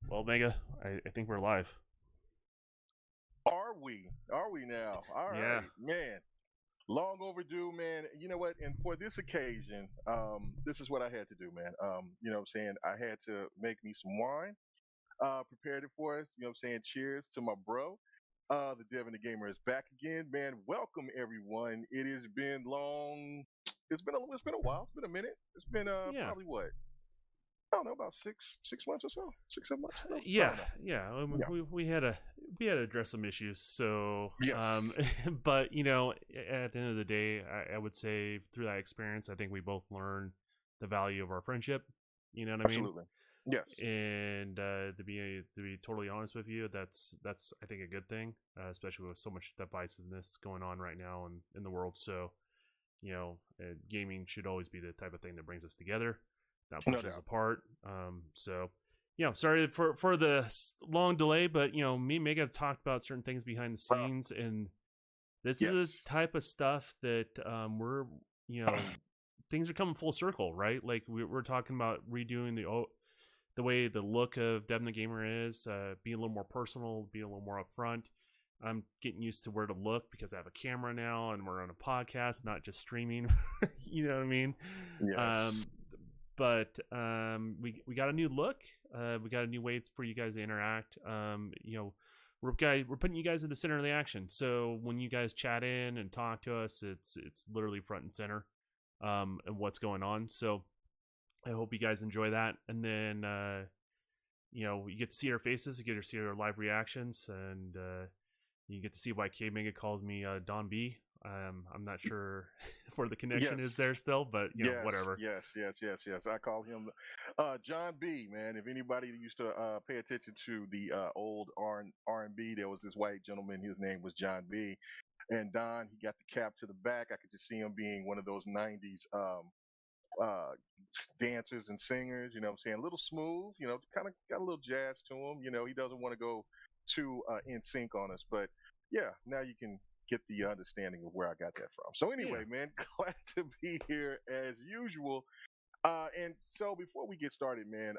Well, Mega, I think we're live. Are we? Are we now? All Yeah. right, man. Long overdue, man. You know what? And for this occasion, this is what I had to do, man. You know what I'm saying? I had to make me some wine, prepared it for us. You know what I'm saying? Cheers to my bro. The Devin the Gamer is back again, man. Welcome everyone. It has been long. It's been a while. It's been a minute. It's been Yeah. probably what? I don't know, about six months or so. 6 7 months. I Yeah. don't know. Yeah. Yeah. We had to address some issues. So, Yes. but at the end of the day, I would say through that experience, I think we both learned the value of our friendship. You know what I mean? Absolutely. Yes. And to be totally honest with you, that's I think a good thing, especially with so much divisiveness going on right now in the world. So, gaming should always be the type of thing that brings us together, not No pushes us doubt. apart. So, sorry for the long delay, but me and Mega have talked about certain things behind the Uh, scenes, and this is the yes. type of stuff that we're things are coming full circle, right? Like we're talking about redoing the way the look of Devin the Gamer is, being a little more personal, being a little more upfront. I'm getting used to where to look because I have a camera now and we're on a podcast, not just streaming. You know what I mean? Yes. Um, but we got a new look. We got a new way for you guys to interact. We're putting you guys in the center of the action. So when you guys chat in and talk to us, it's literally front and center, and what's going on. So I hope you guys enjoy that. And then you get to see our faces, you get to see our live reactions, and you get to see why KMEGA calls me Don B. I'm not sure where the connection is Yes. there still, but Yes. whatever. Yes. Yes. Yes. Yes. I call him John B. Man, if anybody used to pay attention to the old R&B, there was this white gentleman. His name was John B. And Don, he got the cap to the back. I could just see him being one of those '90s uh, dancers and singers. You know what I'm saying? A little smooth. Kind of got a little jazz to him. He doesn't want to go too in sync on us, but yeah, now you can get the understanding of where I got that from. So Yeah. anyway, man, glad to be here as usual. And so before we get started, man,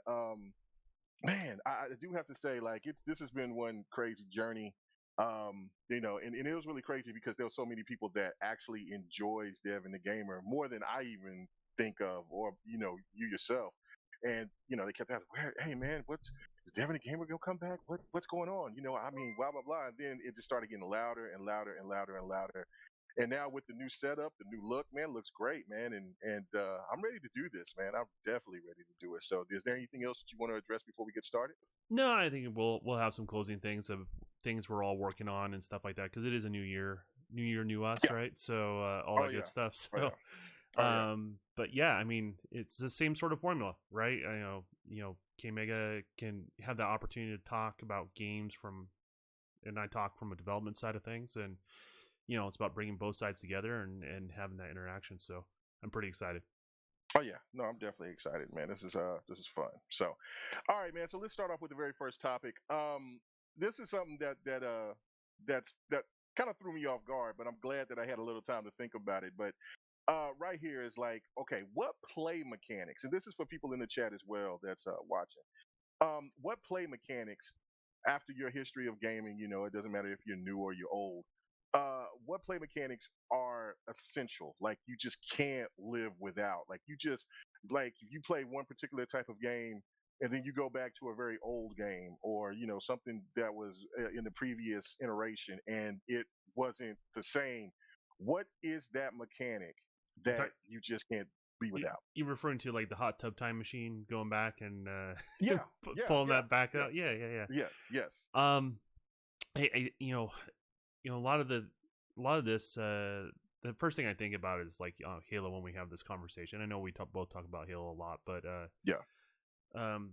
I do have to say, like, this has been one crazy journey. And it was really crazy because there were so many people that actually enjoys Devin the Gamer more than I even think of, or you yourself. And they kept asking, "Hey man, is Devin the Gamer gonna come back? What's going on?" I mean, blah blah blah. And then it just started getting louder and louder and louder and louder. And now with the new setup, the new look, man, looks great, man. And I'm ready to do this, man. I'm definitely ready to do it. So, is there anything else that you want to address before we get started? No, I think we'll have some closing things of things we're all working on and stuff like that because it is a new year, new us, Yeah. right? So all Oh that good yeah. stuff. Oh So, yeah. Oh yeah. but yeah, I mean, it's the same sort of formula, right? KMEGA can have the opportunity to talk about games and I talk from a development side of things, and it's about bringing both sides together and having that interaction. So I'm pretty excited. Oh yeah. No, I'm definitely excited, man. This is fun. So, all right, man. So let's start off with the very first topic. This is something that kind of threw me off guard, but I'm glad that I had a little time to think about it. But right here is like, okay, what play mechanics, and this is for people in the chat as well that's watching. What play mechanics, after your history of gaming, it doesn't matter if you're new or you're old. What play mechanics are essential? Like you just can't live without. Like you just like if you play one particular type of game and then you go back to a very old game or something that was in the previous iteration and it wasn't the same. What is that mechanic You're talking, that you just can't be you, without? you referring to like the hot tub time machine going back and Yeah, yeah, pulling yeah, that back yeah. out? Yeah, yeah, Yes, yes. yeah. A lot of this. The first thing I think about is like Halo when we have this conversation. I know we both talk about Halo a lot, but Yeah.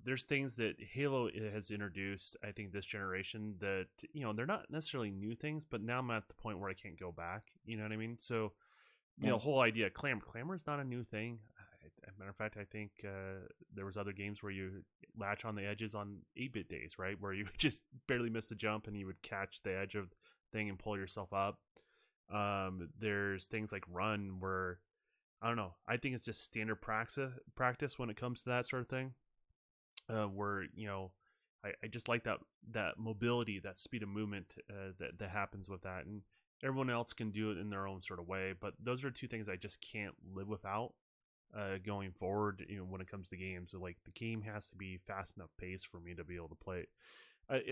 there's things that Halo has introduced. I think this generation that they're not necessarily new things, but now I'm at the point where I can't go back. You know what I mean? So Mm. whole idea clamor is not a new thing. Matter of fact, I think there was other games where you latch on the edges on 8-bit days, right? Where you just barely miss the jump and you would catch the edge of the thing and pull yourself up. There's things like run where I don't know. I think it's just standard practice when it comes to that sort of thing. Where I just like that mobility, that speed of movement that happens with that, and everyone else can do it in their own sort of way. But those are two things I just can't live without going forward. When it comes to games, so, like, the game has to be fast enough pace for me to be able to play it.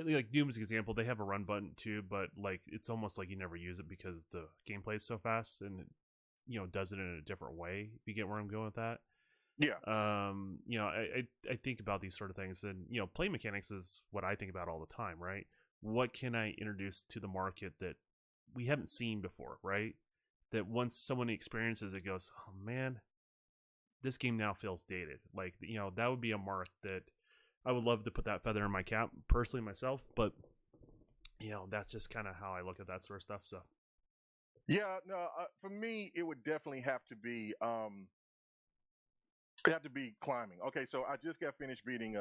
Like Doom's example, they have a run button too, but like it's almost like you never use it because the gameplay is so fast, and it does it in a different way. If you get where I'm going with that. Yeah. I think about these sort of things, and play mechanics is what I think about all the time, right? What can I introduce to the market that we haven't seen before, right? That once someone experiences it, goes, oh man, this game now feels dated. Like, that would be a mark that I would love to put that feather in my cap personally myself, but that's just kind of how I look at that sort of stuff. So Yeah, no, for me, it would definitely have to be climbing. Okay, so I just got finished beating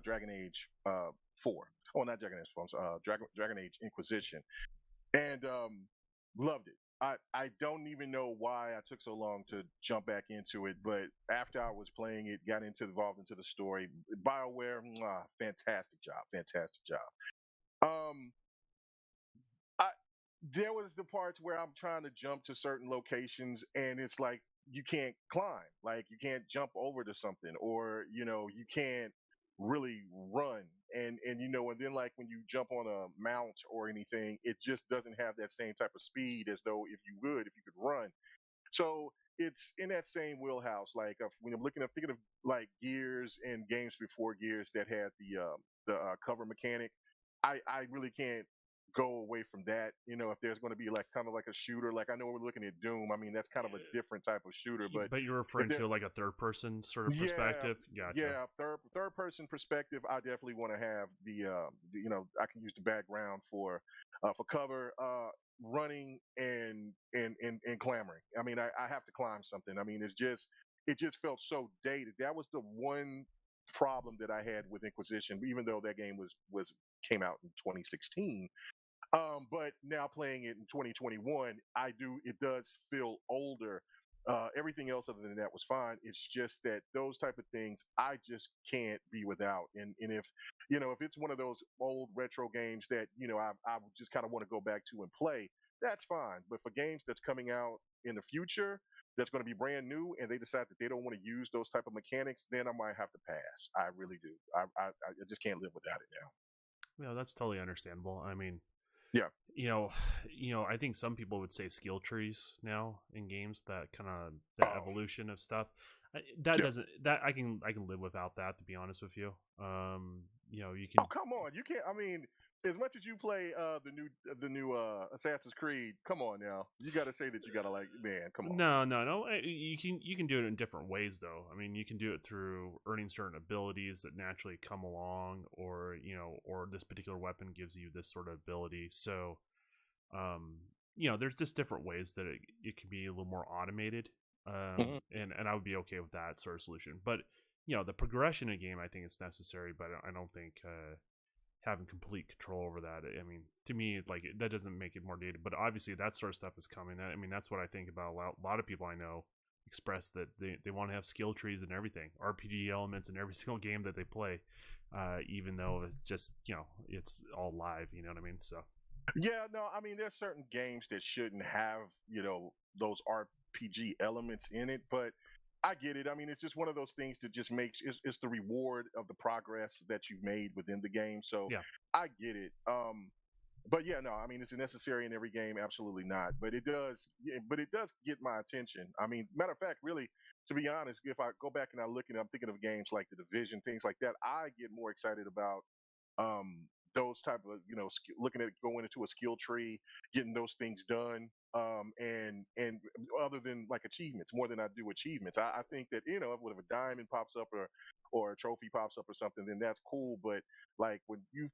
Dragon Age 4. Oh, not Dragon Age 4. Dragon Age Inquisition, and loved it. I don't even know why I took so long to jump back into it, but after I was playing it, got involved into the story. BioWare, fantastic job, fantastic job. I There was the parts where I'm trying to jump to certain locations, and it's like you can't climb, like you can't jump over to something, or you can't really run, and then like when you jump on a mount or anything, it just doesn't have that same type of speed as though if you could run. So it's in that same wheelhouse. Like when I'm thinking of like Gears and games before Gears that had the cover mechanic, I really can't go away from that. If there's going to be like kind of like a shooter, like I know we're looking at Doom. I mean, that's kind of a different type of shooter, but you're if referring there, to like a third person sort of yeah, perspective. Gotcha. yeah, third person perspective. I definitely want to have I can use the background for cover, running and clamoring. I mean, I have to climb something. I mean, it just felt so dated. That was the one problem that I had with Inquisition, even though that game was came out in 2016. But now playing it in 2021, it does feel older. Everything else other than that was fine. It's just that those type of things I just can't be without. And if it's one of those old retro games that I just kind of want to go back to and play, that's fine. But for games that's coming out in the future, that's going to be brand new, and they decide that they don't want to use those type of mechanics, then I might have to pass. I really do. I just can't live without it now. That's totally understandable. I mean, Yeah. I think some people would say skill trees now in games, that kind of that evolution of stuff. That Yeah. doesn't that I can live without that, to be honest with you. You Oh, can. come on! You can't. I mean, as much as you play the new Assassin's Creed, come on now. You got to say that you got to like, man, come on. No. You can do it in different ways, though. I mean, you can do it through earning certain abilities that naturally come along, or or this particular weapon gives you this sort of ability. So, there's just different ways that it can be a little more automated. Mhm. And I would be okay with that sort of solution. But the progression in a game, I think it's necessary, but I don't think having complete control over that. I mean, to me, like, that doesn't make it more dated. But obviously, that sort of stuff is coming. I mean, that's what I think about a lot of people I know express that they want to have skill trees and everything, RPG elements in every single game that they play, even though it's just it's all live. You know what I mean? So. Yeah, no, I mean, there's certain games that shouldn't have those RPG elements in it, but I get it. I mean, it's just one of those things that just makes it's the reward of the progress that you've made within the game. So Yeah. I get it. But yeah, no, I mean, is it necessary in every game? Absolutely not. But it does. Yeah, but it does get my attention. I mean, matter of fact, really, to be honest, if I go back and I'm thinking of games like the Division, things like that, I get more excited about those type of looking at going into a skill tree, getting those things done, and other than like achievements, more than I do achievements. I think that if a diamond pops up or a trophy pops up or something, then that's cool. But like when you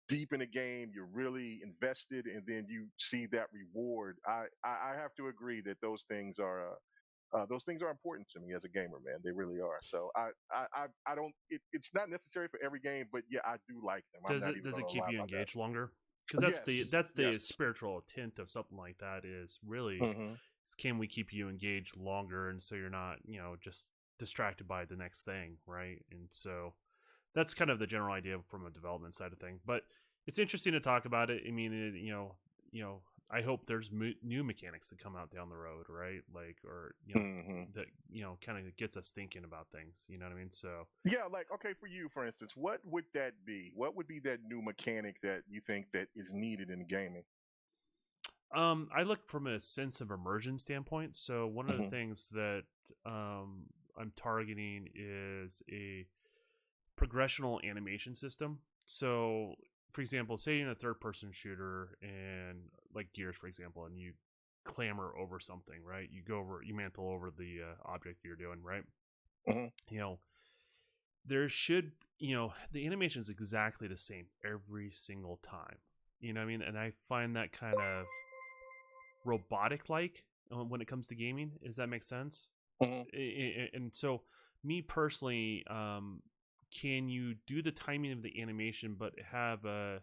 deep in a game, you're really invested, and then you see that reward. I have to agree that those things are important to me as a gamer, man. They really are. So I don't. It's not necessary for every game, but yeah, I do like them. I'm Does not it even does going it to keep lie you about that. engaged longer? Because that's the Yes. spiritual intent of something like that, is really, Hmm. can we keep you engaged longer, and so you're not just distracted by the next thing, right? And so that's kind of the general idea from a development side of thing. But it's interesting to talk about it. I mean, I hope there's new mechanics that come out down the road, right? Like, or that kind of gets us thinking about things. You know what I mean? So Yeah, like okay, for you, for instance, what would that be? What would be that new mechanic that you think that is needed in gaming? I look from a sense of immersion standpoint. So one of the Hmm. things that I'm targeting is a progressional animation system. So, for example, say in a third-person shooter and like Gears, for example, and you clamber over something, right? You mantle over the object you're doing, right? Hmm. You know, there should, the animation is exactly the same every single time. You know what I mean? And I find that kind of robotic like when it comes to gaming. Does that make sense? Hmm. And so, me personally, can you do the timing of the animation, but have a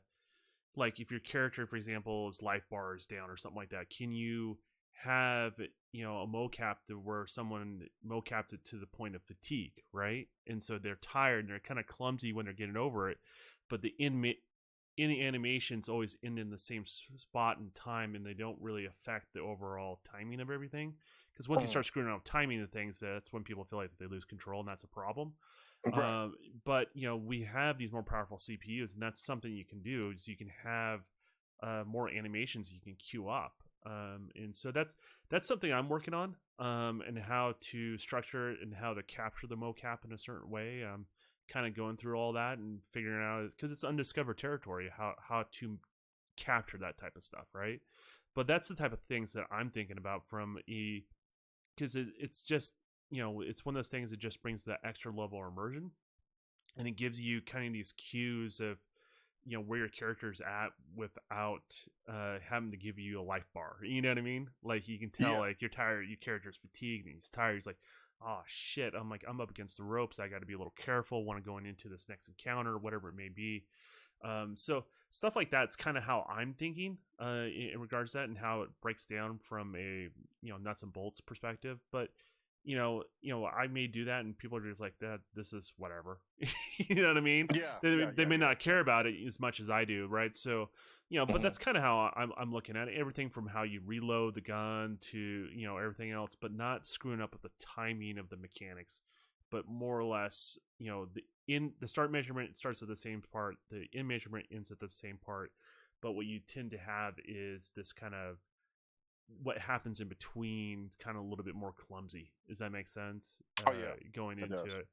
like if your character, for example, is life bar is down or something like that? Can you have a mocap to where someone mocapped it to the point of fatigue, right? And so they're tired and they're kind of clumsy when they're getting over it, but the any animations always end in the same spot and time, and they don't really affect the overall timing of everything. Because once you Hmm. start screwing around with timing of things, that's when people feel like they lose control, and that's a problem. Right. But we have these more powerful CPUs, and that's something you can do. Is you can have more animations you can queue up, and so that's something I'm working on, and how to structure it and how to capture the mocap in a certain way. Kind of going through all that and figuring out because it's undiscovered territory how to capture that type of stuff, right? But that's the type of things that I'm thinking about from a because it's just it's one of those things that just brings that extra level of immersion, and it gives you kind of these cues of where your character's at without having to give you a life bar. You know what I mean? Like you can tell Yeah. like you're tired, your character's fatigued and he's tired. He's like, oh shit, I'm up against the ropes. I got to be a little careful when I'm going into this next encounter, whatever it may be. So stuff like that's kind of how I'm thinking in regards to that, and how it breaks down from a nuts and bolts perspective. But I may do that, and people are just like that. This is whatever. You know what I mean? Yeah. They, Yeah. they Yeah. may Yeah. not care about it as much as I do, right? So but Hmm. that's kind of how I'm looking at it. Everything from how you reload the gun to everything else, but not screwing up with the timing of the mechanics, but more or less the start measurement starts at the same part, the end measurement ends at the same part, but what you tend to have is this kind of what happens in between, kind of a little bit more clumsy. Does that make sense? Oh yeah, Going it into does. it.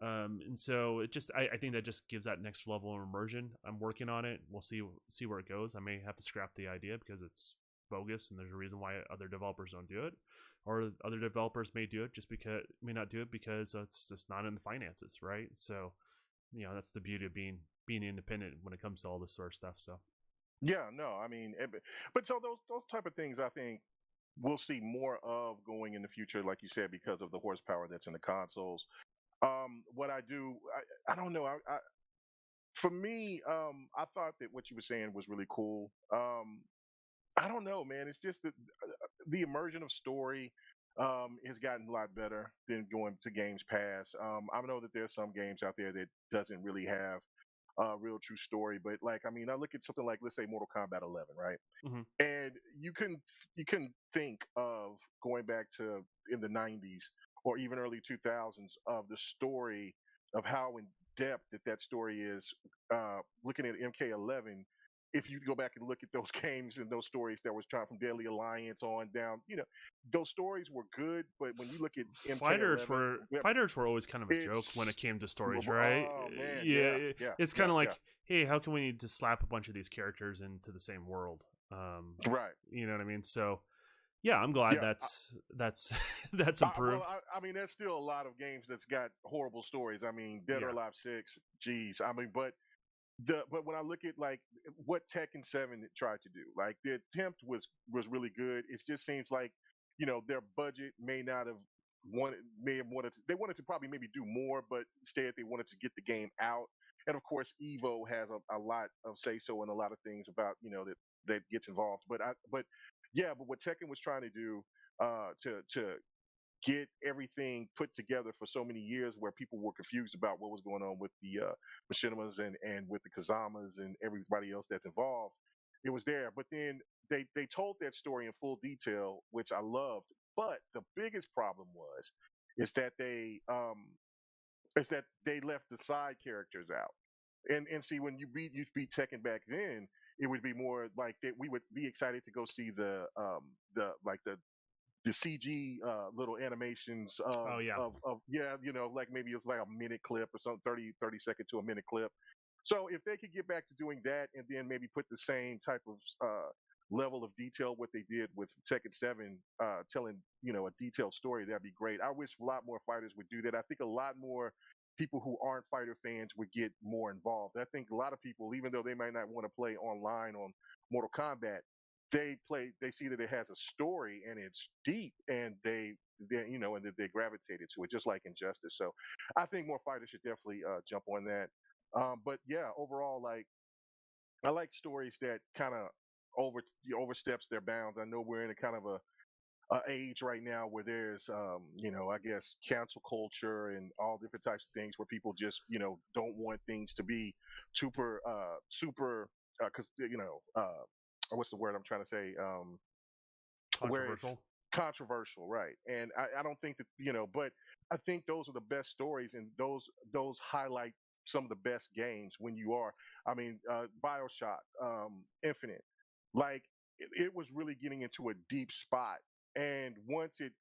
And so it just I think that just gives that next level of immersion. I'm working on it. We'll see where it goes. I may have to scrap the idea because it's bogus, and there's a reason why other developers don't do it, or other developers may do it just because may not do it because it's just not in the finances, right? So that's the beauty of being independent when it comes to all this sort of stuff. So Yeah. No. I mean, but so those type of things, I think we'll see more of going in the future, like you said, because of the horsepower that's in the consoles. What I do, I don't know. For me, I thought that what you were saying was really cool. I don't know, man. It's just that the immersion of story has gotten a lot better than going to games past. I know that there's some games out there that doesn't really have a real true story, but like I mean, I look at something like let's say Mortal Kombat 11, right? mm-hmm. And you can think of going back to in the 90s or even early 2000s of the story of how in depth that story is. Looking at MK11, if you go back and look at those games and those stories that was trying from Deadly Alliance on down, those stories were good. But when you look at MK11, Fighters were always kind of a joke when it it's came to stories, right? oh man, yeah, Yeah, yeah, it's kind yeah, of yeah, like, hey, how can we need to slap a bunch of these characters into the same world? Um, right, you know what I mean? So yeah, I'm glad yeah. that's that's Well, improved. I mean, there's still a lot of games that's got horrible stories. I mean, Dead or Yeah, Alive 6, geez. I mean, but when I look at like what Tekken 7 tried to do, like the attempt was really good. It just seems like their budget may have wanted to, they wanted to probably maybe do more, but instead they wanted to get the game out. And of course, Evo has a lot of say so and a lot of things about that gets involved. But yeah, but what Tekken was trying to do to get everything put together for so many years where people were confused about what was going on with the Machinimas and with the Kazamas and everybody else that's involved. It was there, but then they told that story in full detail, which I loved. But the biggest problem was is that they left the side characters out. And see, when you beat Tekken back then, it would be more like that we would be excited to go see the CG little animations Oh yeah. of yeah, like maybe it's like a minute clip or something, 30 second to a minute clip. So if they could get back to doing that and then maybe put the same type of level of detail what they did with Tekken 7, telling a detailed story, that'd be great. I wish a lot more fighters would do that. I think a lot more people who aren't fighter fans would get more involved. I think a lot of people, even though they might not want to play online on Mortal Kombat, they see that it has a story and it's deep, and and that they gravitated to it, just like Injustice. So I think more fighters should definitely jump on that. But yeah, overall, like I like stories that kind of oversteps their bounds. I know we're in a kind of a age right now where there's I guess cancel culture and all different types of things where people just don't want things to be super because what's the word I'm trying to say, where it's Controversial. controversial, right? And I don't think that but I think those are the best stories, and those highlight some of the best games when you are. I mean, Bioshock, Infinite, like it was really getting into a deep spot, and once it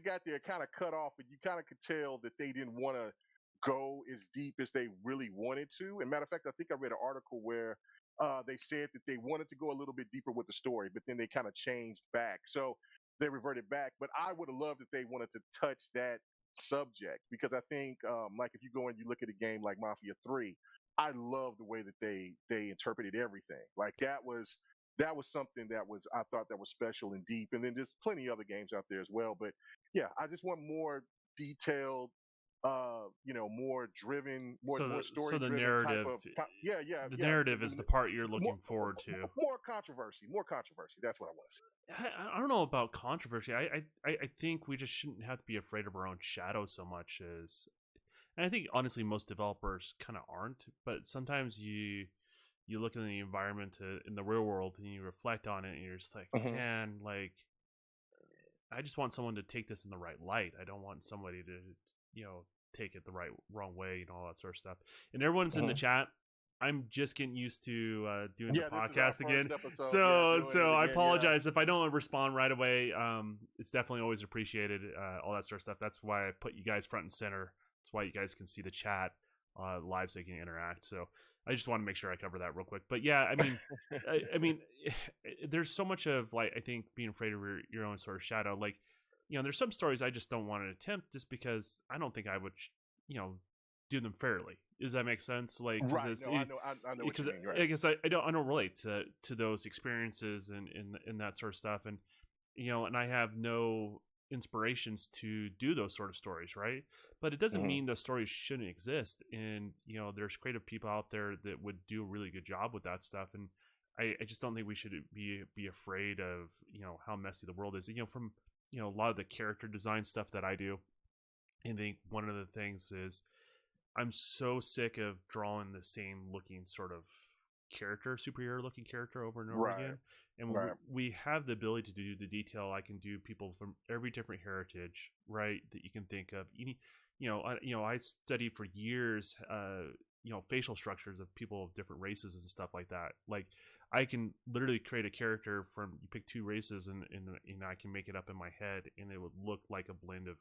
got there, it kind of cut off, and you kind of could tell that they didn't want to go as deep as they really wanted to. And matter of fact, I think I read an article where they said that they wanted to go a little bit deeper with the story, but then they kind of changed back. So they reverted back. But I would have loved if they wanted to touch that subject, because I think, like if you go and you look at a game like Mafia 3, I love the way that they interpreted everything. Like that was something that was, I thought, that was special and deep. And then there's plenty of other games out there as well. But yeah, I just want more detailed, more driven, more So story the driven type narrative, of yeah, yeah, the yeah. narrative is the part you're More, looking forward to. more controversy, more controversy. That's what I want to say. I don't know about controversy. I think we just shouldn't have to be afraid of our own shadow so much as, and I think honestly most developers kind of aren't. But sometimes you look in the environment in the real world and you reflect on it, and you're just like, Hmm. man, like I just want someone to take this in the right light. I don't want somebody to take it the wrong way and all that sort of stuff. And everyone's in the Hmm. chat. I'm just getting used to doing the Yeah, this is our podcast again, first episode. Yeah, so doing it I again. Yeah. apologize if I don't respond right away. It's definitely always appreciated. All that sort of stuff. That's why I put you guys front and center. That's why you guys can see the chat live, so you can interact. So I just want to make sure I cover that real quick. But yeah, I mean, I mean, there's so much of, like, I think being afraid of your own sort of shadow. Like, there's some stories I just don't want to attempt just because I don't think I would, do them fairly. Does that make sense? Like, Right. it's, No, I know what you mean. Right. I guess I don't relate to those experiences and that sort of stuff, and and I have no inspirations to do those sort of stories, right? But it doesn't Hmm. mean those stories shouldn't exist, and there's creative people out there that would do a really good job with that stuff, and I just don't think we should be afraid of how messy the world is. From a lot of the character design stuff that I do, I think one of the things is I'm so sick of drawing the same looking sort of superhero looking character over and over Right. again. And when Right. we have the ability to do the detail, I can do people from every different heritage, right? That you can think of. I studied for years, facial structures of people of different races and stuff like that. Like, I can literally create a character from, you pick two races, and I can make it up in my head, and it would look like a blend of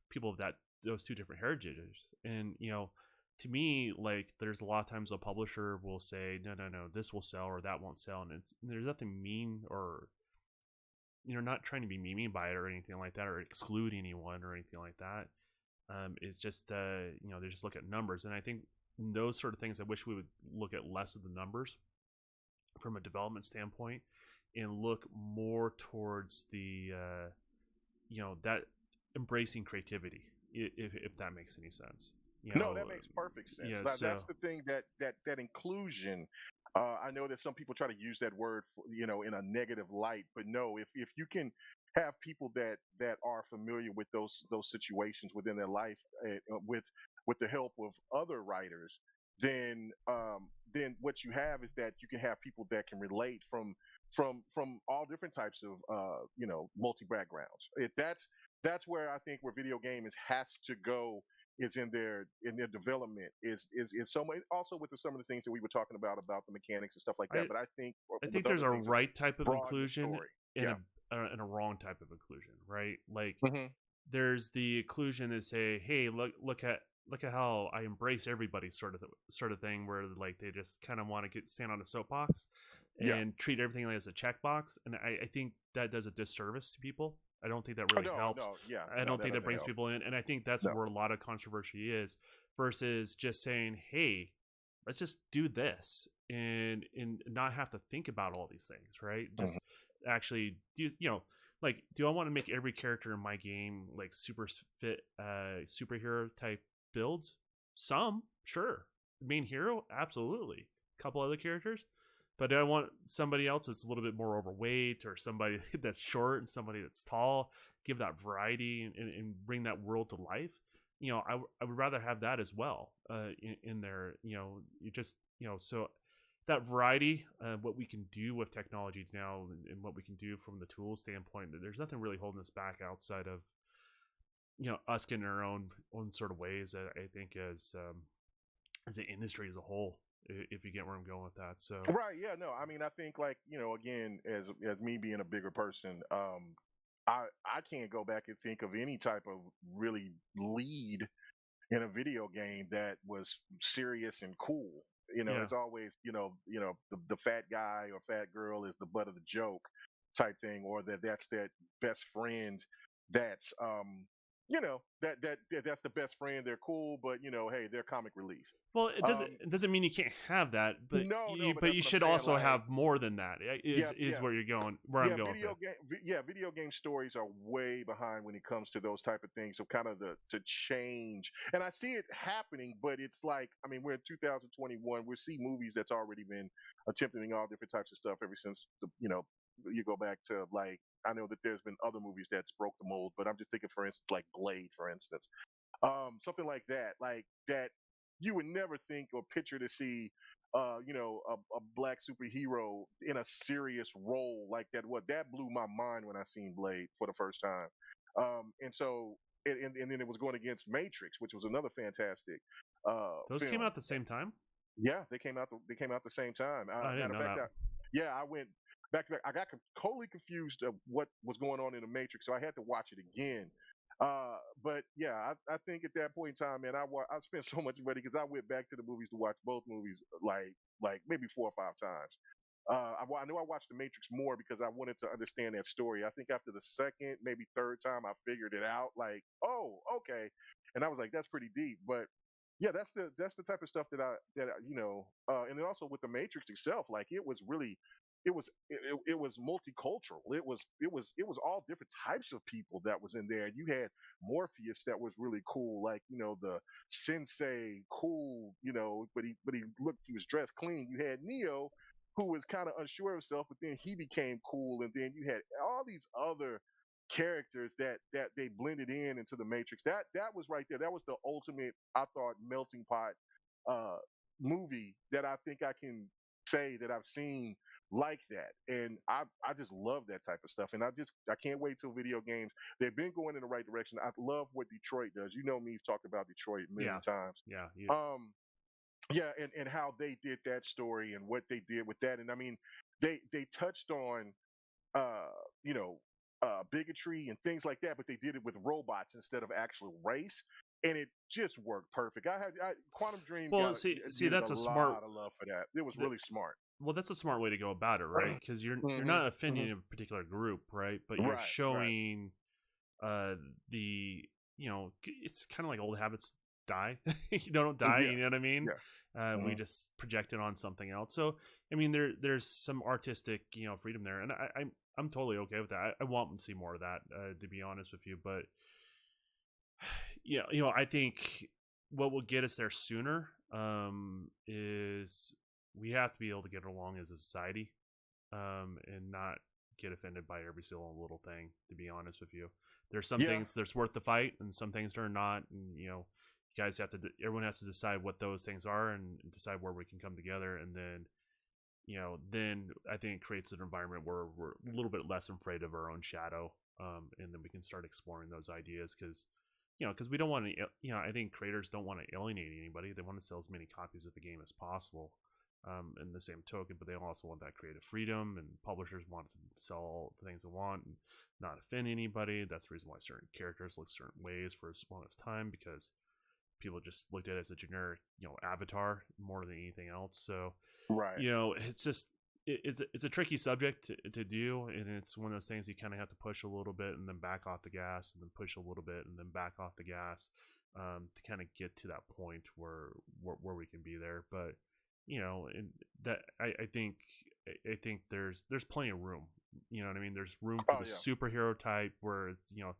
people of those two different heritages. And to me, like, there's a lot of times a publisher will say, no, this will sell or that won't sell, and there's nothing mean or not trying to be mean by it or anything like that, or exclude anyone or anything like that. It's just they just look at numbers, and I think those sort of things, I wish we would look at less of the numbers from a development standpoint and look more towards the that embracing creativity, if that makes any sense. No, that makes perfect sense. Yeah, so That's the thing, that inclusion. I know that some people try to use that word for, in a negative light, but no, if you can have people that are familiar with those situations within their life, with the help of other writers, then what you have is that you can have people that can relate from all different types of multi backgrounds. That's where I think where video games has to go, is in their development, is so much, also with some of the things that we were talking about the mechanics and stuff like that. I But I think I with think there's other a things, right type of broaden the inclusion story. and Yeah. a wrong type of inclusion, right? Like Hmm. there's the inclusion that say, hey, look at how I embrace everybody sort of thing, where like they just kind of want to stand on a soapbox Yeah. and treat everything like as a checkbox, and I think that does a disservice to people. I don't think that Oh, really no, helps. no, yeah, I no, don't that think that doesn't brings help. people in, and I think that's No. where a lot of controversy is, versus just saying, hey, let's just do this and not have to think about all these things, right? Just actually do, like, do I want to make every character in my game like super fit superhero type builds? Some, sure. Main hero, absolutely. A couple other characters, but do I want somebody else that's a little bit more overweight, or somebody that's short and somebody that's tall? Give that variety and bring that world to life. I would rather have that as well in there. You just, so that variety, what we can do with technology now, and what we can do from the tool standpoint, there's nothing really holding us back outside of us getting our own sort of ways. I think as the industry as a whole, if you get where I'm going with that. So Right, yeah, no, I mean, I think, like, again, as me being a bigger person, I can't go back and think of any type of really lead in a video game that was serious and cool. yeah. It's always, the fat guy or fat girl is the butt of the joke type thing, or that's that best friend that's that's the best friend. They're cool, but hey, they're comic relief. Well, it doesn't mean you can't have that, but No, but but that's you what I'm should saying. also Like, have more than that. yeah, Is yeah, where I'm going with it. video game stories are way behind when it comes to those type of things. So kind of to change, and I see it happening, but it's like, I mean, we're in 2021. We see movies that's already been attempting all different types of stuff ever since you go back to, like, I know that there's been other movies that's broke the mold, but I'm just thinking, for instance, like Blade, for instance, something like that you would never think or picture to see a black superhero in a serious role like that. What that blew my mind when I seen Blade for the first time. And so and then it was going against Matrix, which was another fantastic Those came film. out at the same time. Yeah, they came out the same time. Oh, I didn't Matter of know fact, that. yeah, I went back to back. I got totally confused of what was going on in the Matrix, so I had to watch it again. But yeah, I think at that point in time, man, I spent so much money because I went back to the movies to watch both movies, like maybe 4 or 5 times. I knew I watched The Matrix more because I wanted to understand that story. I think after the second, maybe third time, I figured it out. Like, oh, okay, and I was like, that's pretty deep. But yeah, that's the type of stuff and then also with The Matrix itself, like, it was really, it was multicultural. It was all different types of people that was in there. You had Morpheus that was really cool, like, the sensei, cool, he was dressed clean. You had Neo, who was kind of unsure of himself, but then he became cool, and then you had all these other characters that they blended into the Matrix. That was right there. That was the ultimate, I thought, melting pot uh, movie that I think I can say that I've seen like that. And I just love that type of stuff. And I can't wait till video games. They've been going in the right direction. I love what Detroit does. Me, you've talked about Detroit a million Yeah, times. yeah, Yeah, and how they did that story and what they did with that. And I mean, they touched on uh, you know, bigotry and things like that, but they did it with robots instead of actual race, and it just worked perfect. Quantum Dream Well, see, needed a that's a smart. lot of love for that. It was really smart. Well, that's a smart way to go about it, right? Because you're Hmm. not offending Hmm. a particular group, right? But you're Right, right. showing the it's kind of like old habits die. You don't die. Yeah, You know what I mean? yeah. We Hmm. just project it on something else. So I mean, there's some artistic freedom there, and I'm totally okay with that. I want to see more of that, to be honest with you. But yeah, I think what will get us there sooner is we have to be able to get along as a society, and not get offended by every single little thing, to be honest with you. There's some Yeah. things that's worth the fight, and some things are not. And you guys have to. Everyone has to decide what those things are, and decide where we can come together. And then, then I think it creates an environment where we're a little bit less afraid of our own shadow, and then we can start exploring those ideas because. Because we don't want to, I think creators don't want to alienate anybody. They want to sell as many copies of the game as possible. In the same token, but they also want that creative freedom, and publishers want to sell all the things they want and not offend anybody. That's the reason why certain characters look certain ways for as long as time, because people just looked at it as a generic, avatar more than anything else. So, Right. It's just it's a tricky subject to do, and it's one of those things you kind of have to push a little bit and then back off the gas, and then push a little bit and then back off the gas, to kind of get to that point where we can be there. But and that I think there's plenty of room. You know what I mean? There's room for the superhero type where it's, the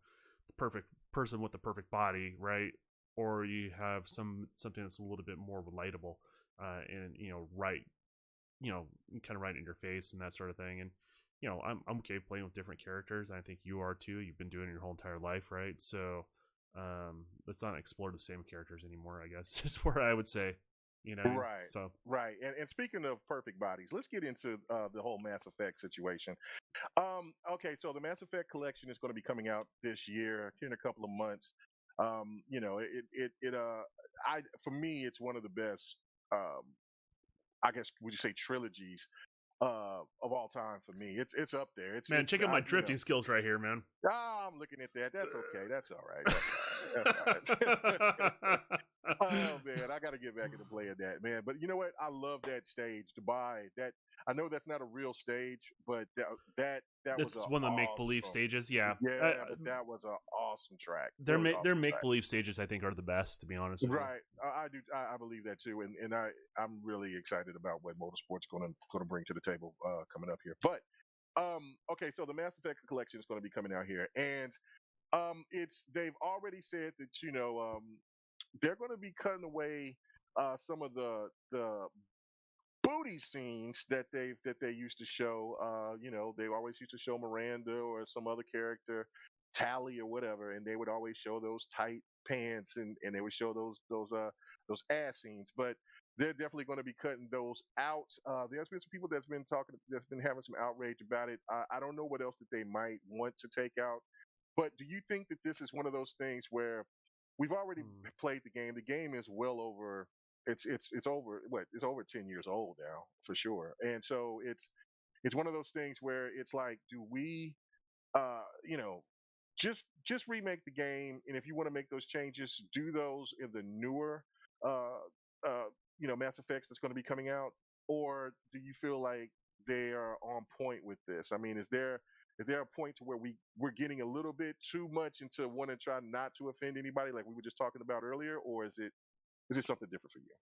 perfect person with the perfect body, right? Or you have something that's a little bit more relatable, and right, kind of right in your face and that sort of thing. And I'm okay playing with different characters. I think you are too. You've been doing it your whole entire life, right? So let's not explore the same characters anymore, I guess is where I would say. Right. So Right. And speaking of perfect bodies, let's get into the whole Mass Effect situation. Okay, so the Mass Effect collection is going to be coming out this year, in a couple of months. For me, it's one of the best. I guess would you say trilogies of all time for me? It's up there. man, check out my drifting skills right here, man. I'm looking at that. That's okay. That's all right. That's all right. Oh man, I got to get back into playing that, man. But you know what? I love that stage, Dubai. That I know that's not a real stage, but that That's was one of the make believe stages. Yeah, but that was an awesome track. Their make believe stages, I think, are the best. To be honest with right. I do. I believe that too, and I'm really excited about what Motorsport's going to bring to the table coming up here. But okay, so the Mass Effect collection is going to be coming out here, and they've already said that they're going to be cutting away some of the booty scenes that they used to show. They always used to show Miranda or some other character, Tally or whatever, and they would always show those tight pants and they would show those ass scenes. But they're definitely going to be cutting those out. There's been some people that's been having some outrage about it. I don't know what else that they might want to take out. But do you think that this is one of those things where we've already played the game? The game is well over. It's over. It's over 10 years old now for sure. And so it's one of those things where it's like, do we, just remake the game? And if you want to make those changes, do those in the newer, Mass Effects that's going to be coming out, or do you feel like they are on point with this? I mean, is there a point to where we're getting a little bit too much into want to try not to offend anybody, like we were just talking about earlier, or is it something different for you?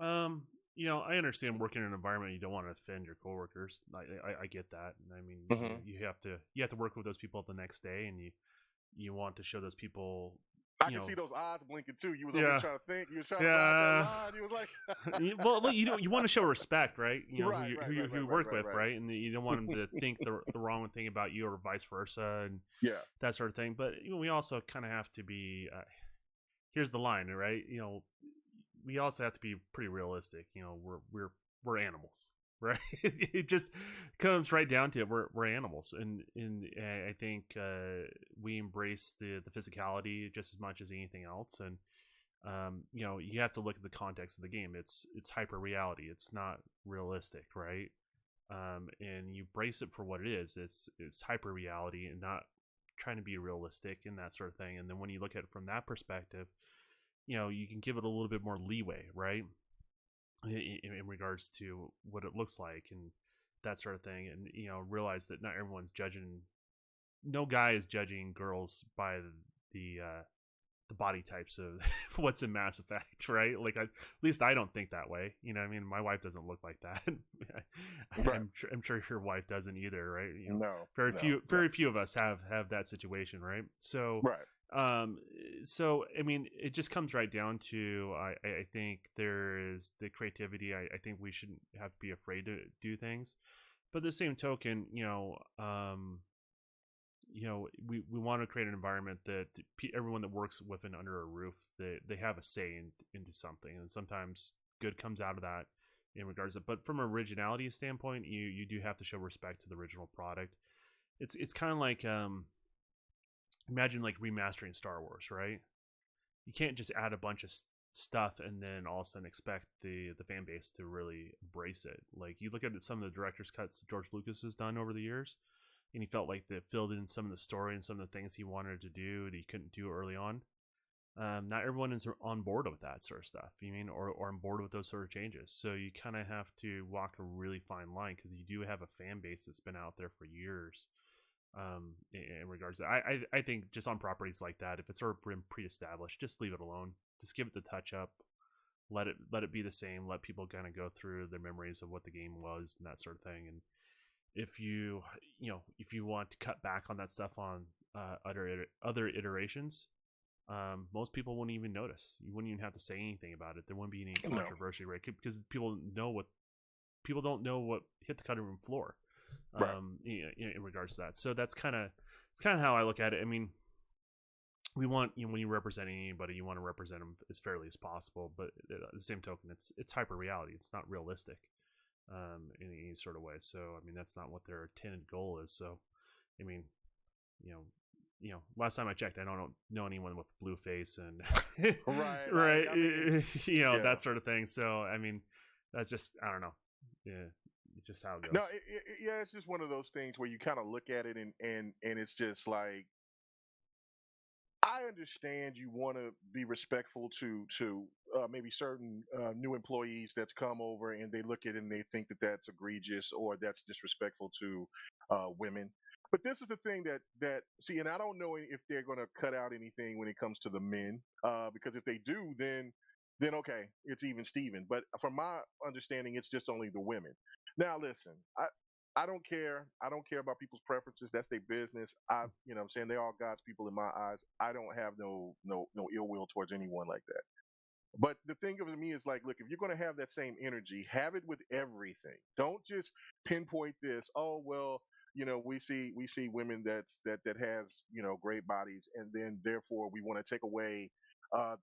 I understand working in an environment you don't want to offend your coworkers. I get that. And I mean, you have to work with those people the next day, and you want to show those people. I can see those eyes blinking too. You was over trying to think. You was trying to find that line. You was like, well, you want to show respect, right? Right, who you work with, right? And you don't want them to think the wrong thing about you, or vice versa, and that sort of thing. But we also kind of have to be. Here's the line, right? We also have to be pretty realistic. We're animals, right? It just comes right down to it. We're animals, and I think we embrace the physicality just as much as anything else. And you have to look at the context of the game. It's hyper reality. It's not realistic, right? And you brace it for what it is. It's hyper reality and not trying to be realistic and that sort of thing. And then when you look at it from that perspective, you can give it a little bit more leeway, right? In regards to what it looks like and that sort of thing. And, realize that not everyone's judging. No guy is judging girls by the body types of what's in Mass Effect, right? Like, at least I don't think that way. I mean, my wife doesn't look like that. Right. I'm sure your wife doesn't either, right? No. Very few of us have that situation, right? So, right. So I mean, it just comes right down to I think there is the creativity. I think we shouldn't have to be afraid to do things. But the same token, we want to create an environment that everyone that works with and under a roof, they have a say into something, and sometimes good comes out of that in regards to. But from an originality standpoint, you do have to show respect to the original product. It's kind of like imagine like remastering Star Wars, right? You can't just add a bunch of stuff and then all of a sudden expect the fan base to really embrace it. Like, you look at some of the director's cuts George Lucas has done over the years, and he felt like they filled in some of the story and some of the things he wanted to do that he couldn't do early on. Not everyone is on board with that sort of stuff, or on board with those sort of changes. So you kind of have to walk a really fine line, because you do have a fan base that's been out there for years. In regards to, I think just on properties like that, if it's already been pre-established, just leave it alone. Just give it the touch up. Let it be the same. Let people kind of go through their memories of what the game was and that sort of thing. And if you want to cut back on that stuff on other iterations, most people wouldn't even notice. You wouldn't even have to say anything about it. There wouldn't be any controversy, right? Because people don't know what hit the cutting room floor, right. In regards to that. So it's kind of how I look at it. I mean, we want, when you're representing anybody, you want to represent them as fairly as possible. But at the same token, it's hyper reality. It's not realistic. In any sort of way. So I mean, that's not what their intended goal is. So I mean, last time I checked, I don't know anyone with blue face and right, I mean, that sort of thing. So I mean, that's just, I don't know, it's just how it goes. No, it's just one of those things where you kind of look at it and it's just like, I understand you want to be respectful to maybe certain new employees that's come over, and they look at it and they think that that's egregious or that's disrespectful to women. But this is the thing that see, and I don't know if they're going to cut out anything when it comes to the men, because if they do, then okay, it's even Steven. But from my understanding, it's just only the women. Now, listen, I don't care. I don't care about people's preferences. That's their business. I'm saying, they're all God's people in my eyes. I don't have no ill will towards anyone like that. But the thing of me is like, look, if you're going to have that same energy, have it with everything. Don't just pinpoint this. Oh, well, we see women that has, great bodies, and then therefore we want to take away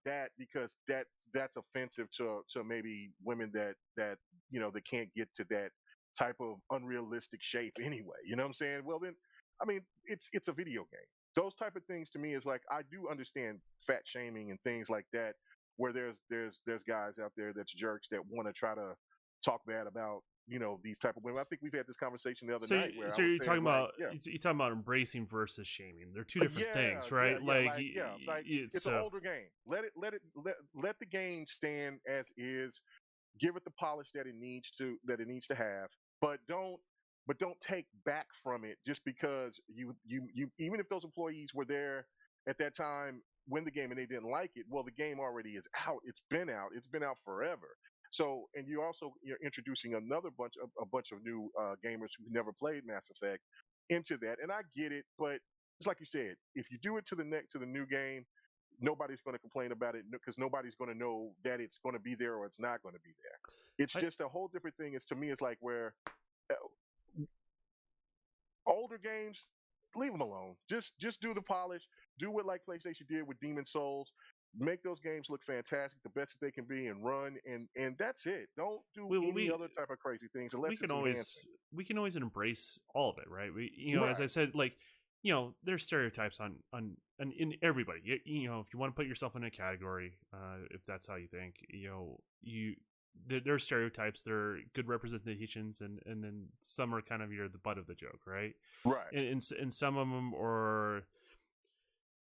that, because that's offensive to maybe women that they can't get to that type of unrealistic shape anyway. You know what I'm saying? Well, then, I mean, it's a video game. Those type of things to me is like, I do understand fat shaming and things like that, where there's guys out there that's jerks that want to try to talk bad about these type of women. I think we've had this conversation the other night. So you're talking about you're talking about embracing versus shaming. They're two different things, right? It's an older game. Let the game stand as is. Give it the polish that it needs to have, but don't take back from it just because you even if those employees were there at that time when the game and they didn't like it. Well, the game already is out. It's been out forever. So, and you're introducing a bunch of new gamers who never played Mass Effect into that, and I get it, but it's like you said, if you do it to the new game, nobody's going to complain about it, because nobody's going to know that it's going to be there or it's not going to be there. It's just a whole different thing. To me, it's like where older games, leave them alone. Just do the polish. Do what like PlayStation did with Demon Souls. Make those games look fantastic, the best that they can be, and run, and that's it. Don't do any other type of crazy things unless we can always embrace all of it, right? Right. As I said, like, there's stereotypes on in everybody. If you want to put yourself in a category, if that's how you think, there's stereotypes. They're good representations, and then some are kind of, you're the butt of the joke, right? Right. And some of them are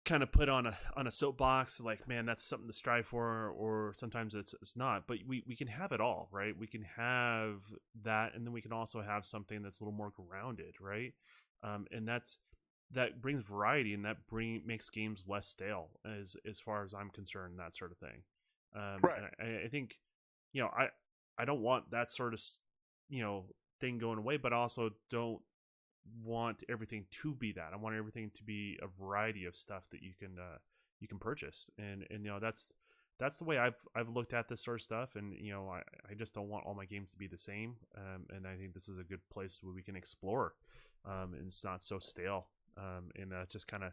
kind of put on a soapbox, like, man, that's something to strive for, or sometimes it's not. But we can have it all, right? We can have that, and then we can also have something that's a little more grounded, right? And that brings variety, and that makes games less stale, as far as I'm concerned, that sort of thing. Right. And I think, I don't want that sort of thing going away, but I also don't want everything to be that. I want everything to be a variety of stuff that you can purchase, and that's that's the way I've looked at this sort of stuff, and I just don't want all my games to be the same, and I think this is a good place where we can explore, and it's not so stale, and that's kind of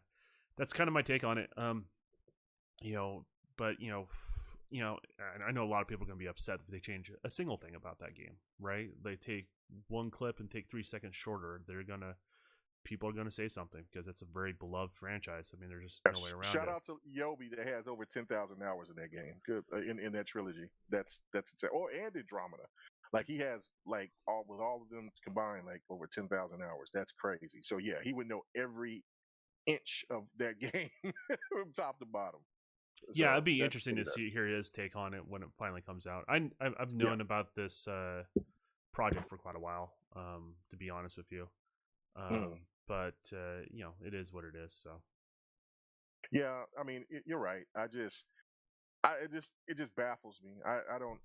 my take on it. But and I know a lot of people are going to be upset if they change a single thing about that game, right? They take one clip and take 3 seconds shorter. People are going to say something because it's a very beloved franchise. I mean, there's just no way around it. Shout out to Yobi that has over 10,000 hours in that game. Good in that trilogy. That's insane. Oh, and Andromeda. Like he has with all of them combined over 10,000 hours. That's crazy. So yeah, he would know every inch of that game from top to bottom. Yeah, it'd be interesting to hear his take on it when it finally comes out. I've known about this project for quite a while, to be honest with you. But it is what it is. So yeah, I mean, you're right. It just baffles me. I don't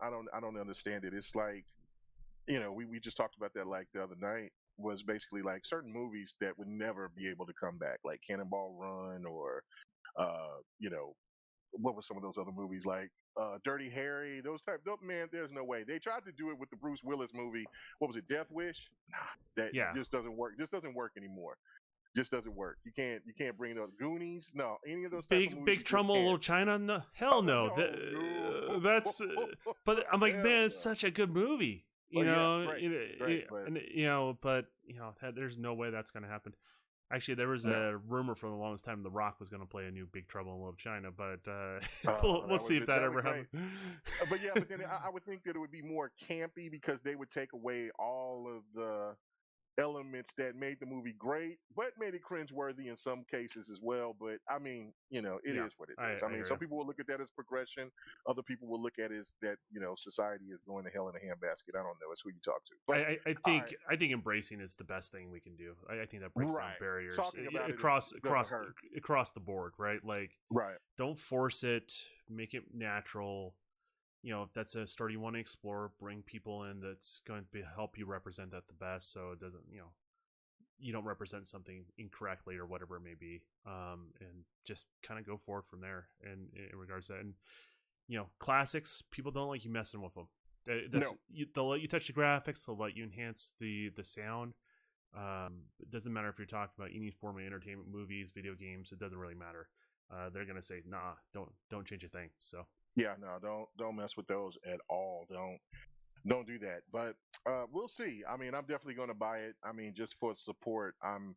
understand it. It's like, we just talked about that the other night, was basically certain movies that would never be able to come back, like Cannonball Run, or what were some of those other movies, Dirty Harry, man, there's no way. They tried to do it with the Bruce Willis movie. What was it, Death Wish? Nah, just doesn't work. Just doesn't work anymore. Just doesn't work. You can't bring those Goonies. No, any of those type of movies. Big Trouble in Little China? No, hell no. That's. But I'm like, man, it's such a good movie. Great, but there's no way that's going to happen. Actually, there was a rumor for the longest time The Rock was going to play a new Big Trouble in Little China, but we'll see if that ever happens. But then I would think that it would be more campy because they would take away all of the elements that made the movie great, but made it cringeworthy in some cases as well. But I mean, it is what it is. I mean, some people will look at that as progression. Other people will look at it as that, society is going to hell in a handbasket. I don't know. It's who you talk to. But I think embracing is the best thing we can do. I think that breaks down barriers across the board, right? Don't force it. Make it natural. If that's a story you want to explore, bring people in that's going to help you represent that the best, so it doesn't, you don't represent something incorrectly or whatever it may be, and just kind of go forward from there. And in regards to that, and classics, people don't like you messing with them. They'll let you touch the graphics, they'll let you enhance the sound. It doesn't matter if you're talking about any form of entertainment, movies, video games. It doesn't really matter. They're gonna say, nah, don't change a thing. So. Yeah, no, don't mess with those at all. Don't do that. But we'll see. I mean, I'm definitely going to buy it. I mean, just for support, I'm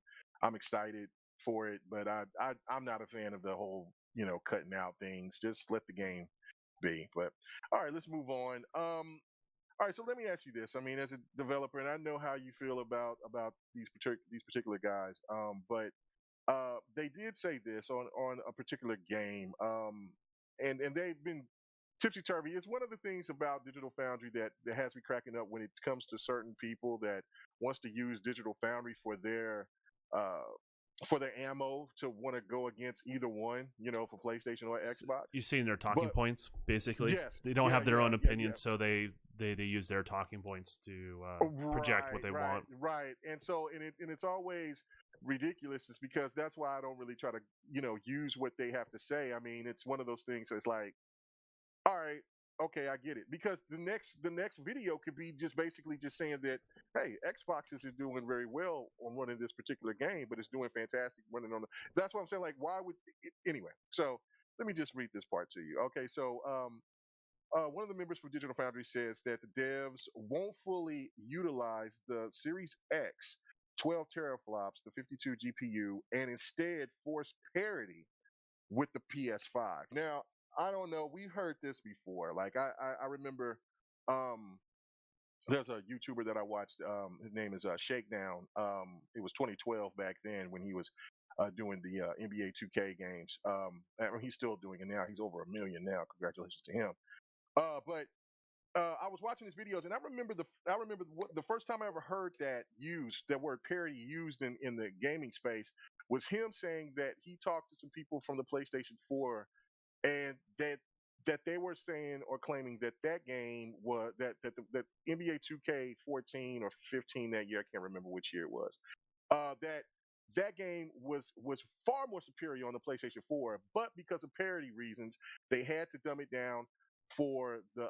excited for it. But I'm not a fan of the whole cutting out things. Just let the game be. But all right, let's move on. All right, so let me ask you this. I mean, as a developer, and I know how you feel about these particular guys. But they did say this on a particular game. And they've been tipsy-turvy. It's one of the things about Digital Foundry that has me cracking up when it comes to certain people that wants to use Digital Foundry for their ammo to want to go against either one, for PlayStation or Xbox. You've seen their talking points, basically. Yes. They don't have their own opinions, so they use their talking points to project what they want. Right. And so, and it's always ridiculous, is because that's why I don't really try to, use what they have to say. I mean, it's one of those things that's like, all right, okay, I get it. Because the next video could be just basically just saying that, hey, Xbox is doing very well on running this particular game, but it's doing fantastic running on the. That's what I'm saying. Like, why would anyway? So let me just read this part to you. Okay, so one of the members for Digital Foundry says that the devs won't fully utilize the Series X 12 teraflops, the 52 GPU, and instead force parity with the PS5. Now, I don't know. We've heard this before. Like I remember there's a YouTuber that I watched. His name is Shakedown. It was 2012 back then when he was doing the NBA 2K games. And he's still doing it now. He's over 1 million now. Congratulations to him. But I was watching his videos, and I remember the first time I ever heard that word parity used in the gaming space was him saying that he talked to some people from the PlayStation 4, and that they were saying or claiming that game was that NBA 2K 14 or 15 that year, I can't remember which year it was, that that game was far more superior on the PlayStation 4, but because of parity reasons, they had to dumb it down for the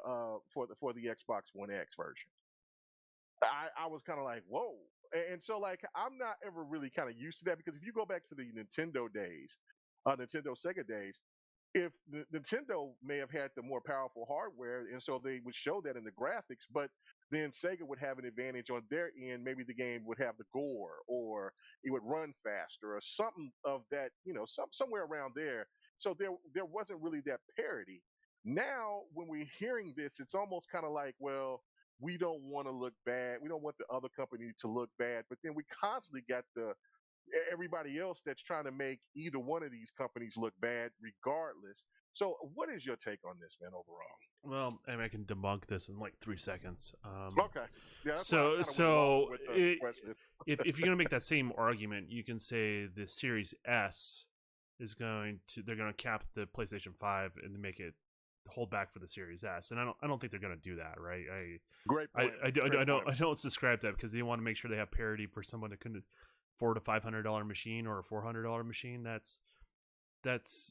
Xbox One X version. I was kind of like, whoa. And so like I'm not ever really kind of used to that, because if you go back to the Nintendo days, Nintendo Sega days, if Nintendo may have had the more powerful hardware, and so they would show that in the graphics, but then Sega would have an advantage on their end. Maybe the game would have the gore, or it would run faster, or something of that, somewhere around there. So there wasn't really that parity. Now, when we're hearing this, it's almost kind of like, well, we don't want to look bad. We don't want the other company to look bad, but then we constantly got everybody else that's trying to make either one of these companies look bad regardless. So what is your take on this, man, overall? Well, and I can debunk this in like 3 seconds. Okay. Yeah, that's so with the question. if you're gonna make that same argument, you can say the Series S is they're gonna cap the PlayStation 5 and make it hold back for the Series S, and I don't think they're gonna do that, right? Great point. I don't subscribe to that, because they want to make sure they have parity for someone that couldn't afford a $500 machine or a $400 machine. That's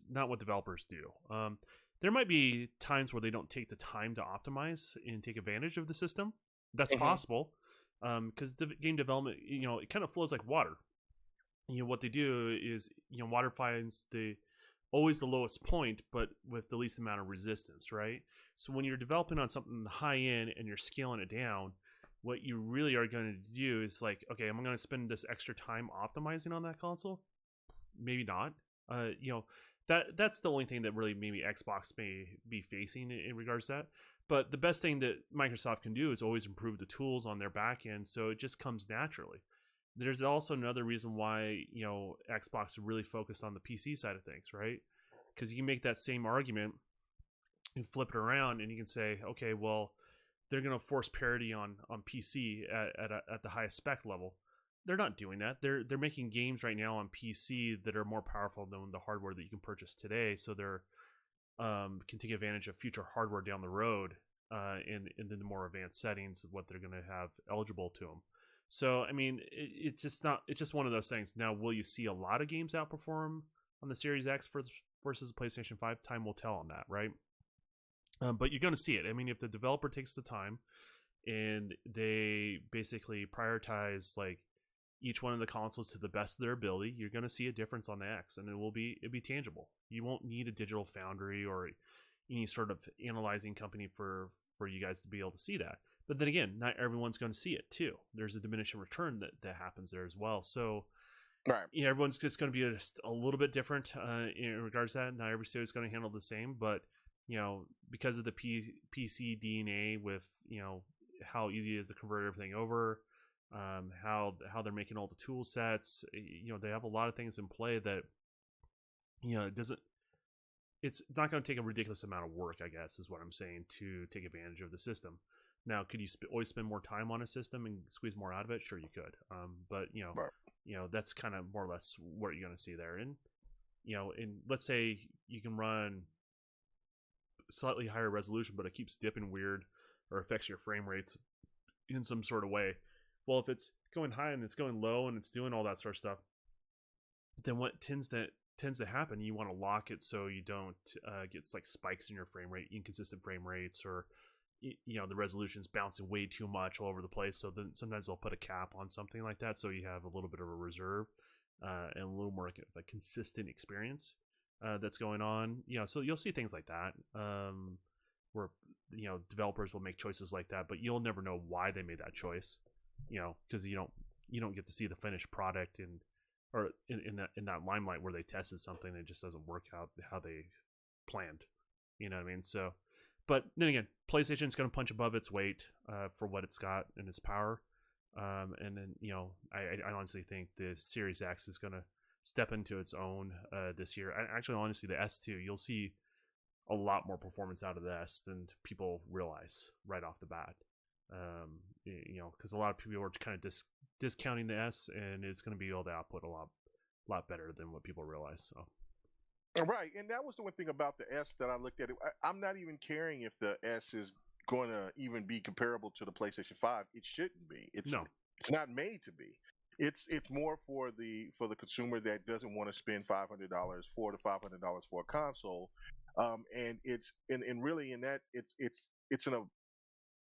not what developers do. There might be times where they don't take the time to optimize and take advantage of the system. That's possible, because game development, it kind of flows like water. What they do is, water finds always the lowest point, but with the least amount of resistance, right? So when you're developing on something high end and you're scaling it down, what you really are going to do is like, okay, I'm going to spend this extra time optimizing on that console. Maybe not. That's the only thing that really maybe Xbox may be facing in regards to that. But the best thing that Microsoft can do is always improve the tools on their back end, so it just comes naturally. There's also another reason why Xbox is really focused on the PC side of things, right? Because you can make that same argument and flip it around, and you can say, okay, well, they're going to force parity on PC at the highest spec level. They're not doing that. They're making games right now on PC that are more powerful than the hardware that you can purchase today, so they're can take advantage of future hardware down the road in the more advanced settings of what they're going to have eligible to them. So I mean, it's just one of those things. Now, will you see a lot of games outperform on the Series X versus the PlayStation 5? Time will tell on that, right? But you're going to see it. I mean, if the developer takes the time and they basically prioritize like each one of the consoles to the best of their ability, you're going to see a difference on the X, and it'll be tangible. You won't need a digital foundry or any sort of analyzing company for you guys to be able to see that. But then again, not everyone's going to see it too. There's a diminishing return that happens there as well. So right, everyone's just going to be just a little bit different in regards to that. Not every studio is going to handle the same, but because of the PC DNA with how easy it is to convert everything over, how they're making all the tool sets, they have a lot of things in play that it's not going to take a ridiculous amount of work, I guess is what I'm saying, to take advantage of the system. Now, could you always spend more time on a system and squeeze more out of it? Sure, you could. But right. That's kind of more or less what you're going to see there. And and let's say you can run slightly higher resolution, but it keeps dipping weird or affects your frame rates in some sort of way. Well, if it's going high and it's going low and it's doing all that sort of stuff, then what tends to happen, you want to lock it so you don't get like spikes in your frame rate, inconsistent frame rates, or the resolution's bouncing way too much all over the place. So then sometimes they'll put a cap on something like that, so you have a little bit of a reserve and a little more like a consistent experience that's going on. So you'll see things like that where developers will make choices like that, but you'll never know why they made that choice. Because you don't get to see the finished product in that limelight where they tested something and it just doesn't work out how they planned. You know what I mean? So, but then again, PlayStation's going to punch above its weight for what it's got in its power. And then I honestly think the Series X is going to step into its own this year. Actually, honestly, the S2, you'll see a lot more performance out of the S than people realize right off the bat. Because a lot of people are kind of discounting the S, and it's going to be able to output a lot better than what people realize. So, right, and that was the one thing about the S that I looked at. I'm not even caring if the S is going to even be comparable to the PlayStation 5. It shouldn't be. It's not made to be. it's more for the consumer that doesn't want to spend $500, $400 to $500 for a console, and and really in that it's in a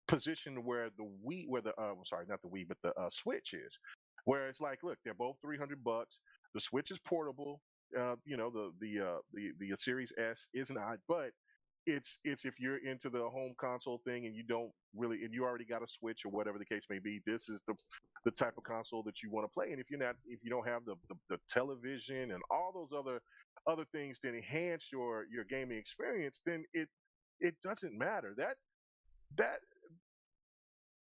position where the Wii, where the I'm sorry, not the Wii, but the Switch is, where it's like, look, they're both $300. The Switch is portable. The Series S is not, but it's if you're into the home console thing and you don't really and you already got a Switch or whatever the case may be, this is the type of console that you want to play. And if you don't have the television and all those other things to enhance your gaming experience, then it doesn't matter. That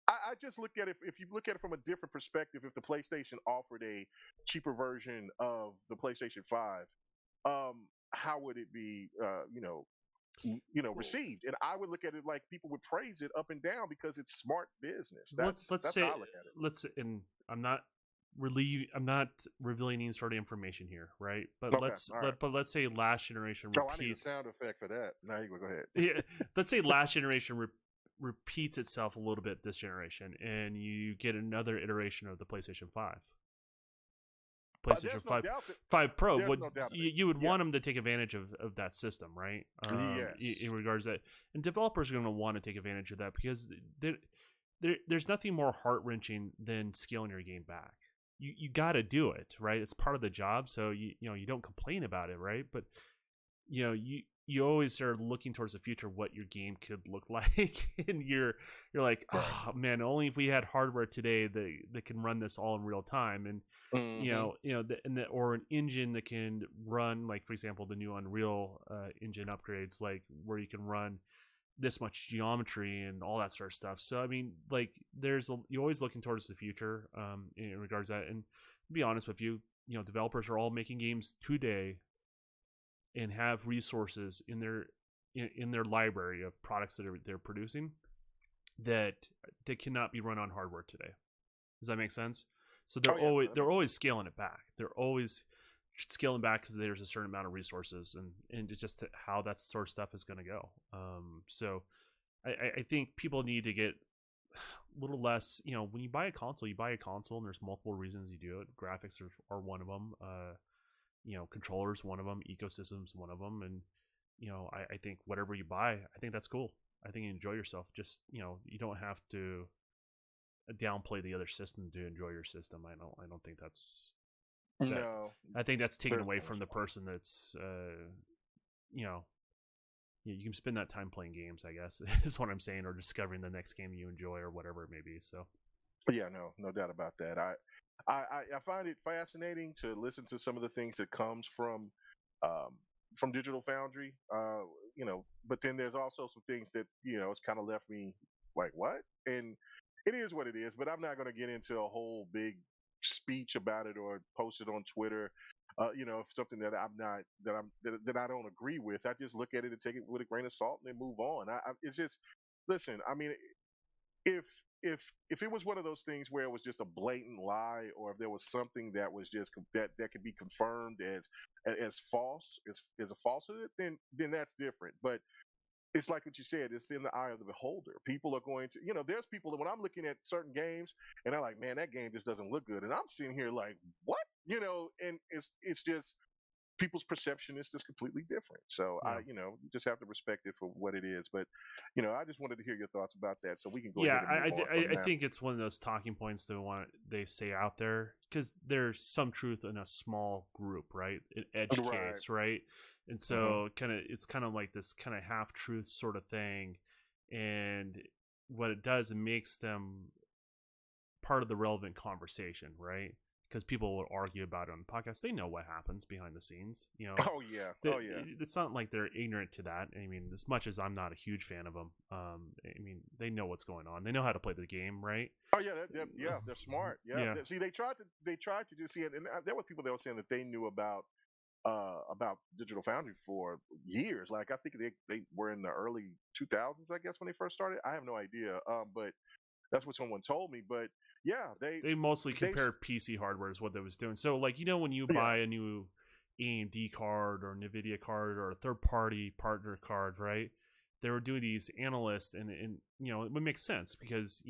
I just look at it. If you look at it from a different perspective, if the PlayStation offered a cheaper version of the PlayStation 5, how would it be? Received? And I would look at it like people would praise it up and down because it's smart business. That's say how I look at it. and I'm not revealing any sort of information here, right? But Okay, let's say last generation I need a repeats. sound effect for that. Now you go ahead. Yeah, let's say last generation repeats itself a little bit this generation, and you get another iteration of the PlayStation 5. PlayStation 5, 5 Pro, you would want them to take advantage of that system, right? Yes. In regards to that. And developers are going to want to take advantage of that because there's nothing more heart-wrenching than scaling your game back. You got to do it, right? It's part of the job, so you don't complain about it, right? But you always are looking towards the future, what your game could look like, and you're like, oh man, only if we had hardware today that can run this all in real time, and or an engine that can run, like for example, the new Unreal engine upgrades, like where you can run this much geometry and all that sort of stuff. So I mean, like you're always looking towards the future in regards to that. And to be honest with you, developers are all making games today and have resources in their library of products that they're producing that cannot be run on hardware today. Does that make sense? So they're always scaling it back. They're always scaling back because there's a certain amount of resources, and it's just how that sort of stuff is going to go. So I think people need to get a little less. When you buy a console, and there's multiple reasons you do it. Graphics are one of them. Controllers one of them, ecosystems one of them, and I think whatever you buy, I think that's cool. I think you enjoy yourself. Just you don't have to downplay the other system to enjoy your system. I don't think that's no. I think that's taken away from the person that's you can spend that time playing games, I guess, is what I'm saying, or discovering the next game you enjoy or whatever it may be. So yeah, no doubt about that. I find it fascinating to listen to some of the things that comes from Digital Foundry, but then there's also some things that it's kind of left me like, what? And it is what it is. But I'm not going to get into a whole big speech about it or post it on Twitter. Something that I don't agree with. I just look at it and take it with a grain of salt and then move on. It's just listen. I mean, if it was one of those things where it was just a blatant lie, or if there was something that was just that could be confirmed as false, as a falsehood, then that's different. But it's like what you said, it's in the eye of the beholder. People are going to, there's people that when I'm looking at certain games and they're like, man, that game just doesn't look good, and I'm sitting here like, what? And it's just people's perception is just completely different. So you just have to respect it for what it is. But I just wanted to hear your thoughts about that, so we can go ahead and move on. I think it's one of those talking points they say out there because there's some truth in a small group, right? An edge case, right? And so it's kind of like this kind of half truth sort of thing, and what it does, it makes them part of the relevant conversation, right? Because people will argue about it on the podcast. They know what happens behind the scenes. Oh yeah. It's not like they're ignorant to that. I mean, as much as I'm not a huge fan of them, I mean, they know what's going on. They know how to play the game, right? Oh yeah, they're smart. Yeah. See, they tried to do see it, and there were people that were saying that they knew about Digital Foundry for years. Like I think they were in the early 2000s, I guess, when they first started. I have no idea, but that's what someone told me. But yeah, they mostly compared PC hardware is what they was doing. So like when you buy a new AMD card or NVIDIA card or a third party partner card, right? They were doing these analysts, and it would make sense because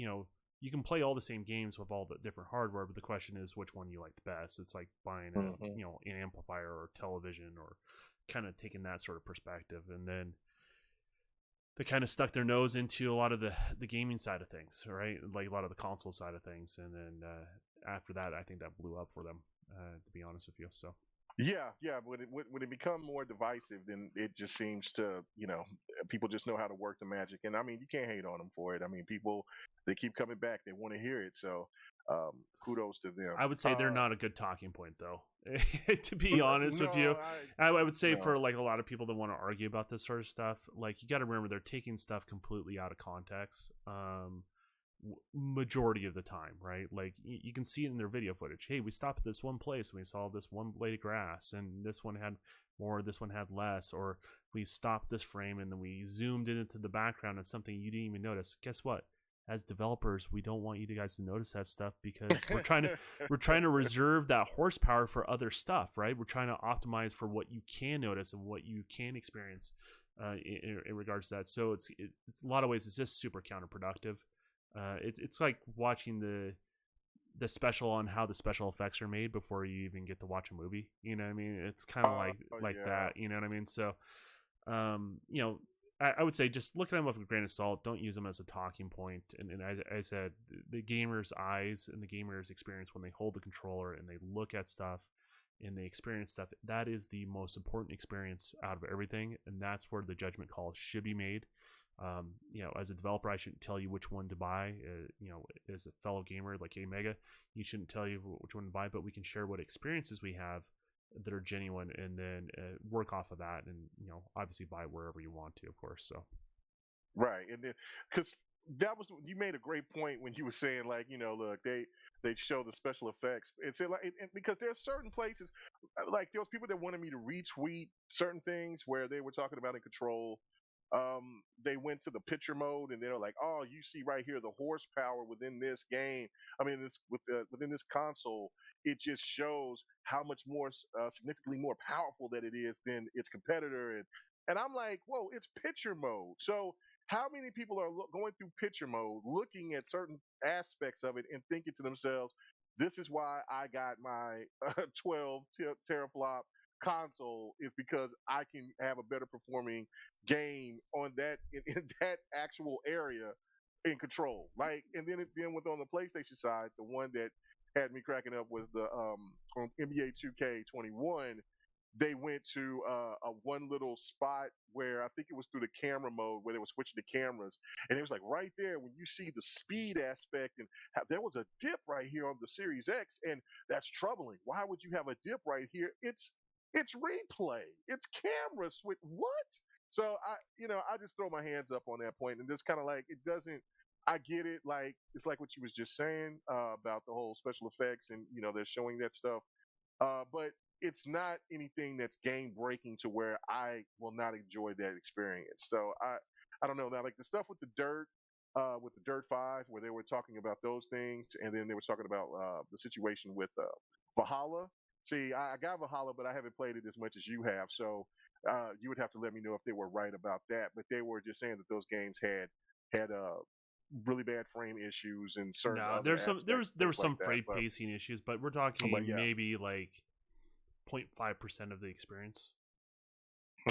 you can play all the same games with all the different hardware, but the question is which one you like the best. It's like buying a an amplifier or television, or kind of taking that sort of perspective. And then they kind of stuck their nose into a lot of the gaming side of things, right? Like a lot of the console side of things. And then after that, I think that blew up for them, to be honest with you. So Yeah. When it become more divisive, then it just seems to, people just know how to work the magic. And I mean, you can't hate on them for it. I mean, people, they keep coming back. They want to hear it. So kudos to them. I would say they're not a good talking point, though. To be honest with you, I would say for like a lot of people that want to argue about this sort of stuff, like you got to remember they're taking stuff completely out of context. Majority of the time, right? Like you can see it in their video footage. Hey, we stopped at this one place and we saw this one blade of grass, and this one had more, this one had less, or we stopped this frame and then we zoomed in into the background and something you didn't even notice. Guess what? As developers, we don't want you guys to notice that stuff, because we're trying to reserve that horsepower for other stuff, right? We're trying to optimize for what you can notice and what you can experience in regards to that. So it's a lot of ways it's just super counterproductive. It's like watching the special on how the special effects are made before you even get to watch a movie. You know what I mean? It's kind of like that. You know what I mean? So, I would say just look at them with a grain of salt. Don't use them as a talking point. And I said, the gamer's eyes and the gamer's experience when they hold the controller and they look at stuff and they experience stuff, that is the most important experience out of everything. And that's where the judgment call should be made. As a developer, I shouldn't tell you which one to buy. As a fellow gamer like KMEGA, you shouldn't tell you which one to buy, but we can share what experiences we have that are genuine, and then work off of that, and obviously buy wherever you want to, of course. So right, and then because that was, you made a great point when you were saying, like, look, they show the special effects. It's like, because there's certain places, like there was people that wanted me to retweet certain things where they were talking about in Control. They went to the picture mode and they're like, oh, you see right here the horsepower within this game. I mean, within this console, it just shows how much more significantly more powerful that it is than its competitor. And I'm like, whoa, it's picture mode. So how many people are going through picture mode, looking at certain aspects of it and thinking to themselves, this is why I got my 12 teraflop console, is because I can have a better performing game on that in that actual area in Control. Like, and then with on the PlayStation side, the one that had me cracking up was the on NBA 2K21. They went to a one little spot where I think it was through the camera mode where they were switching the cameras, and it was like right there when you see the speed aspect, and how there was a dip right here on the Series X, and that's troubling. Why would you have a dip right here? It's replay. It's camera switch. What? So I just throw my hands up on that point, and just kind of like, it doesn't. I get it. Like, it's like what you was just saying about the whole special effects, and they're showing that stuff, but it's not anything that's game breaking to where I will not enjoy that experience. So I don't know. Now, like the stuff with the Dirt 5, where they were talking about those things, and then they were talking about the situation with Valhalla. See, I got Valhalla, but I haven't played it as much as you have. So you would have to let me know if they were right about that. But they were just saying that those games had really bad frame issues and certain. No, there was some frame pacing issues, but we're talking maybe like 0.5% of the experience.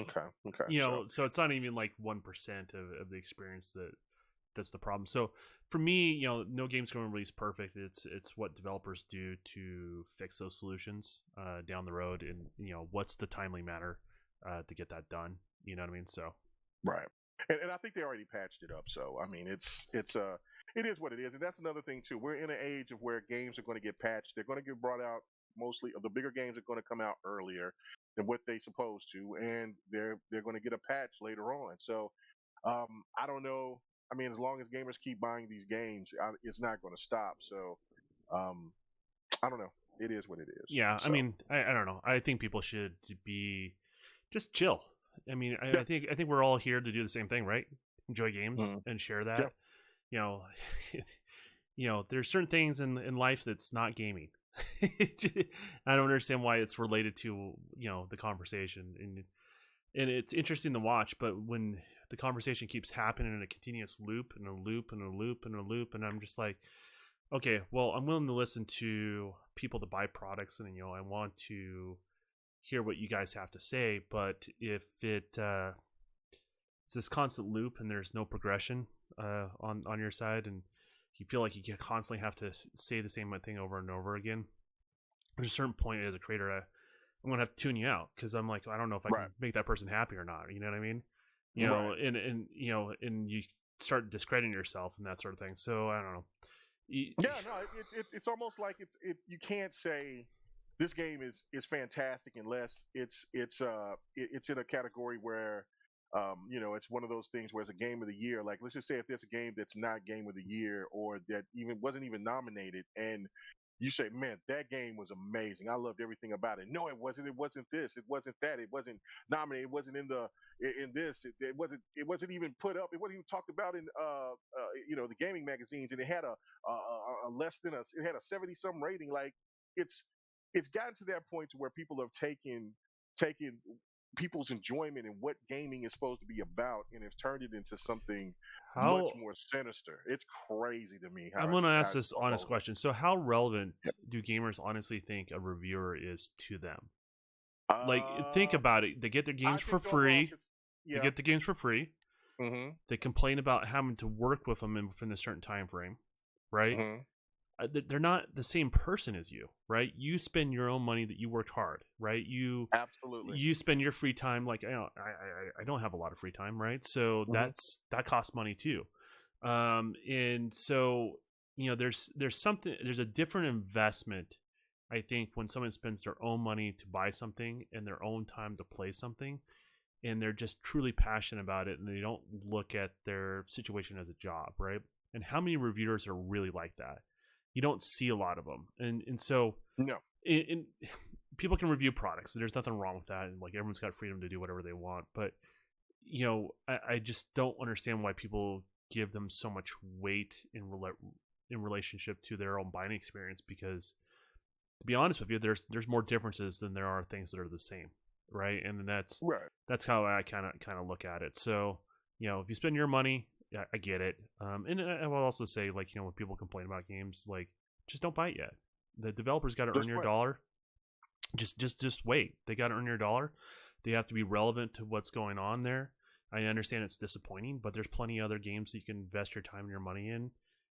Okay. So it's not even like 1% of the experience that's the problem. So for me, no game's going to release perfect. It's what developers do to fix those solutions down the road, and what's the timely manner to get that done. You know what I mean? So right, and I think they already patched it up. So I mean, it is what it is, and that's another thing too. We're in an age of where games are going to get patched. They're going to get brought out. Mostly of the bigger games are going to come out earlier than what they supposed to, and they're going to get a patch later on. So I don't know. I mean, as long as gamers keep buying these games, it's not going to stop. So I don't know. It is what it is. Yeah, so. I mean, I don't know. I think people should be just chill. I mean, I think we're all here to do the same thing, right? Enjoy games and share that. Yeah. There's certain things in life that's not gaming. I don't understand why it's related to the conversation, and it's interesting to watch. But when the conversation keeps happening in a continuous loop and a loop and a loop and a loop, and I'm just like, okay, well, I'm willing to listen to people that buy products, and I want to hear what you guys have to say, but if it's this constant loop and there's no progression on your side, and you feel like you constantly have to say the same thing over and over again, there's a certain point as a creator I'm gonna have to tune you out, because I'm like, I don't know if I can make that person happy or not. You know what I mean? And you start discrediting yourself and that sort of thing. So I don't know. It's almost like you can't say this game is fantastic unless it's in a category where it's one of those things where it's a game of the year. Like, let's just say if there's a game that's not game of the year, or that wasn't even nominated, and you say, man, that game was amazing, I loved everything about it. No, it wasn't this, it wasn't that, it wasn't nominated, it wasn't in this, it wasn't even put up, it wasn't even talked about in the gaming magazines, and it had a less than it had a 70 some rating. Like, it's gotten to that point to where people have taken people's enjoyment and what gaming is supposed to be about, and have turned it into something much more sinister. It's crazy to me. I'm going to ask this honest question. So how relevant do gamers honestly think a reviewer is to them? Like, think about it. They get their games for free. They get the games for free. Mm-hmm. They complain about having to work with them within a certain time frame, right? Mm-hmm. They're not the same person as you, right? You spend your own money that you worked hard, right? Absolutely. You spend your free time. Like, I don't have a lot of free time, right? So that costs money too. And so there's a different investment, I think, when someone spends their own money to buy something and their own time to play something, and they're just truly passionate about it, and they don't look at their situation as a job, right? And how many reviewers are really like that? You don't see a lot of them, and so no. And people can review products, and there's nothing wrong with that. And like, everyone's got freedom to do whatever they want, but I just don't understand why people give them so much weight in relationship to their own buying experience. Because, to be honest with you, there's more differences than there are things that are the same, right? And that's how I kind of look at it. So if you spend your money, yeah, I get it. And I will also say, like, when people complain about games, like, just don't buy it yet. The developers got to earn your dollar. Just wait. They got to earn your dollar. They have to be relevant to what's going on there. I understand it's disappointing, but there's plenty of other games that you can invest your time and your money in.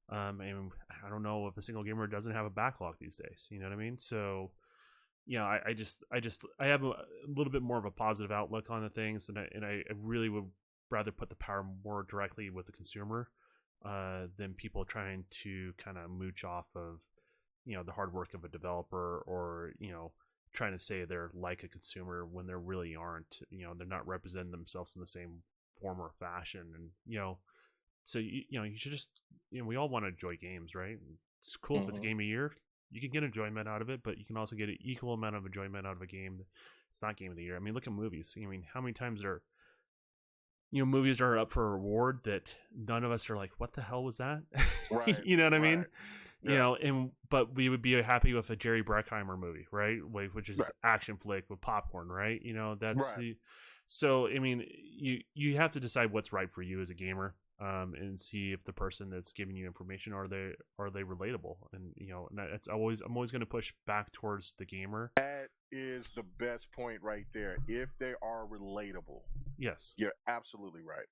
And I don't know if a single gamer doesn't have a backlog these days. You know what I mean? So, I have a little bit more of a positive outlook on the things, and I really would rather put the power more directly with the consumer than people trying to kind of mooch off of the hard work of a developer, or trying to say they're like a consumer when they really aren't. They're not representing themselves in the same form or fashion. And so you should just, we all want to enjoy games, right? It's cool if it's a game a year, you can get enjoyment out of it, but you can also get an equal amount of enjoyment out of a game it's not game of the year. I mean, look at movies. I mean, how many times are movies are up for a reward that none of us are like, what the hell was that? Right. You know what I mean? Yeah. But we would be happy with a Jerry Bruckheimer movie, right? Which is action flick with popcorn, right? That's so, I mean, you have to decide what's right for you as a gamer, and see if the person that's giving you information, are they relatable? And that's I'm always going to push back towards the gamer. That is the best point right there. If they are relatable. Yes. You're absolutely right.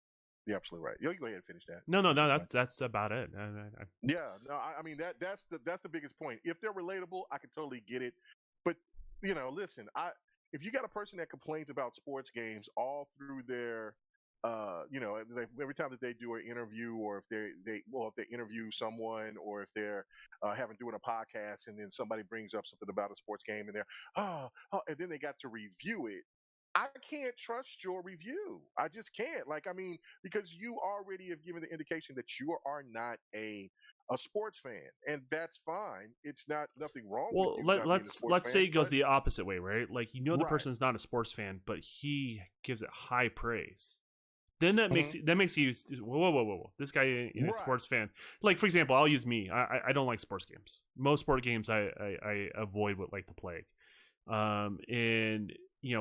You're absolutely right. You go ahead and finish that. No, that's about it. I mean, that's the biggest point. If they're relatable, I can totally get it. But listen, if you got a person that complains about sports games all through their, every time that they do an interview, or if they interview someone, or if they're doing a podcast, and then somebody brings up something about a sports game, and they're and then they got to review it. I can't trust your review. I just can't. Like, I mean, because you already have given the indication that you are not a sports fan, and that's fine. It's nothing wrong. Well, with you let's say it goes the opposite way, right? Like, the person's not a sports fan, but he gives it high praise. Then that makes you whoa. This guy ain't a sports fan. Like, for example, I'll use me. I don't like sports games. Most sport games I avoid with like the plague. And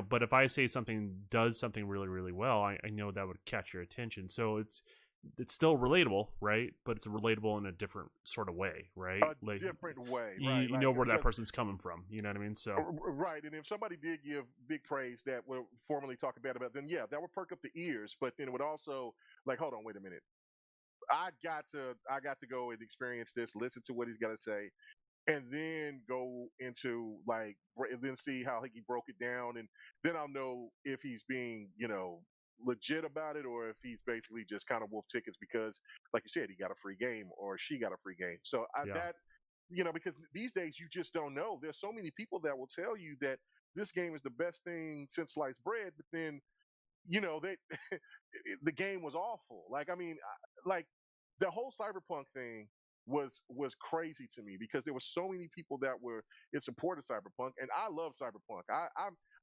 but if I say something does something really, really well, I know that would catch your attention. So it's still relatable, right? But it's relatable in a different sort of way, right? A different way, you, right? you Like know where that because person's coming from. You know what I mean? So right, and if somebody did give big praise that we're formally talking bad about, then yeah, that would perk up the ears. But then it would also like, hold on, wait a minute. I got to go and experience this, listen to what he's got to say, and then go into like then see how he broke it down, and then I'll know if he's being legit about it or if he's basically just kind of wolf tickets because, like you said, he got a free game or she got a free game. So yeah. that because these days you just don't know. There's so many people that will tell you that this game is the best thing since sliced bread, but then they the game was awful. Like I mean, like the whole cyberpunk thing was crazy to me because there were so many people that were in support of cyberpunk, and I love cyberpunk.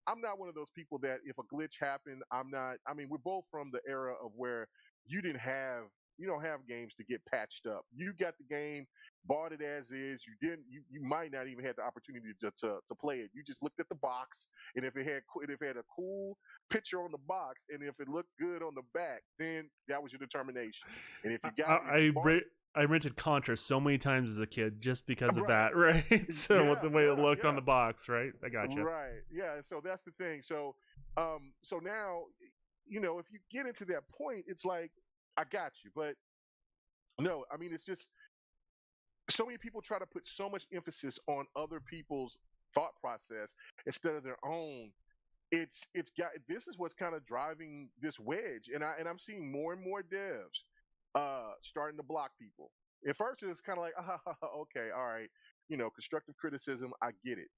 I'm not one of those people that if a glitch happened, I'm not. I mean, we're both from the era of where you didn't have you don't have games to get patched up. You got the game, bought it as is. You didn't. You might not even had the opportunity to play it. You just looked at the box, and if it had a cool picture on the box, and if it looked good on the back, then that was your determination. And if you got if you bought it, I rented Contra so many times as a kid just because of right, that, right? So with yeah, the way it yeah, looked on yeah, the box, right? I gotcha. right, yeah. So that's the thing. So now, if you get into that point, it's like I got you, but no, I mean, it's just so many people try to put so much emphasis on other people's thought process instead of their own. It's got this is what's kind of driving this wedge, and I'm seeing more and more devs starting to block people. At first, it's kind of like, okay, all right, constructive criticism, I get it.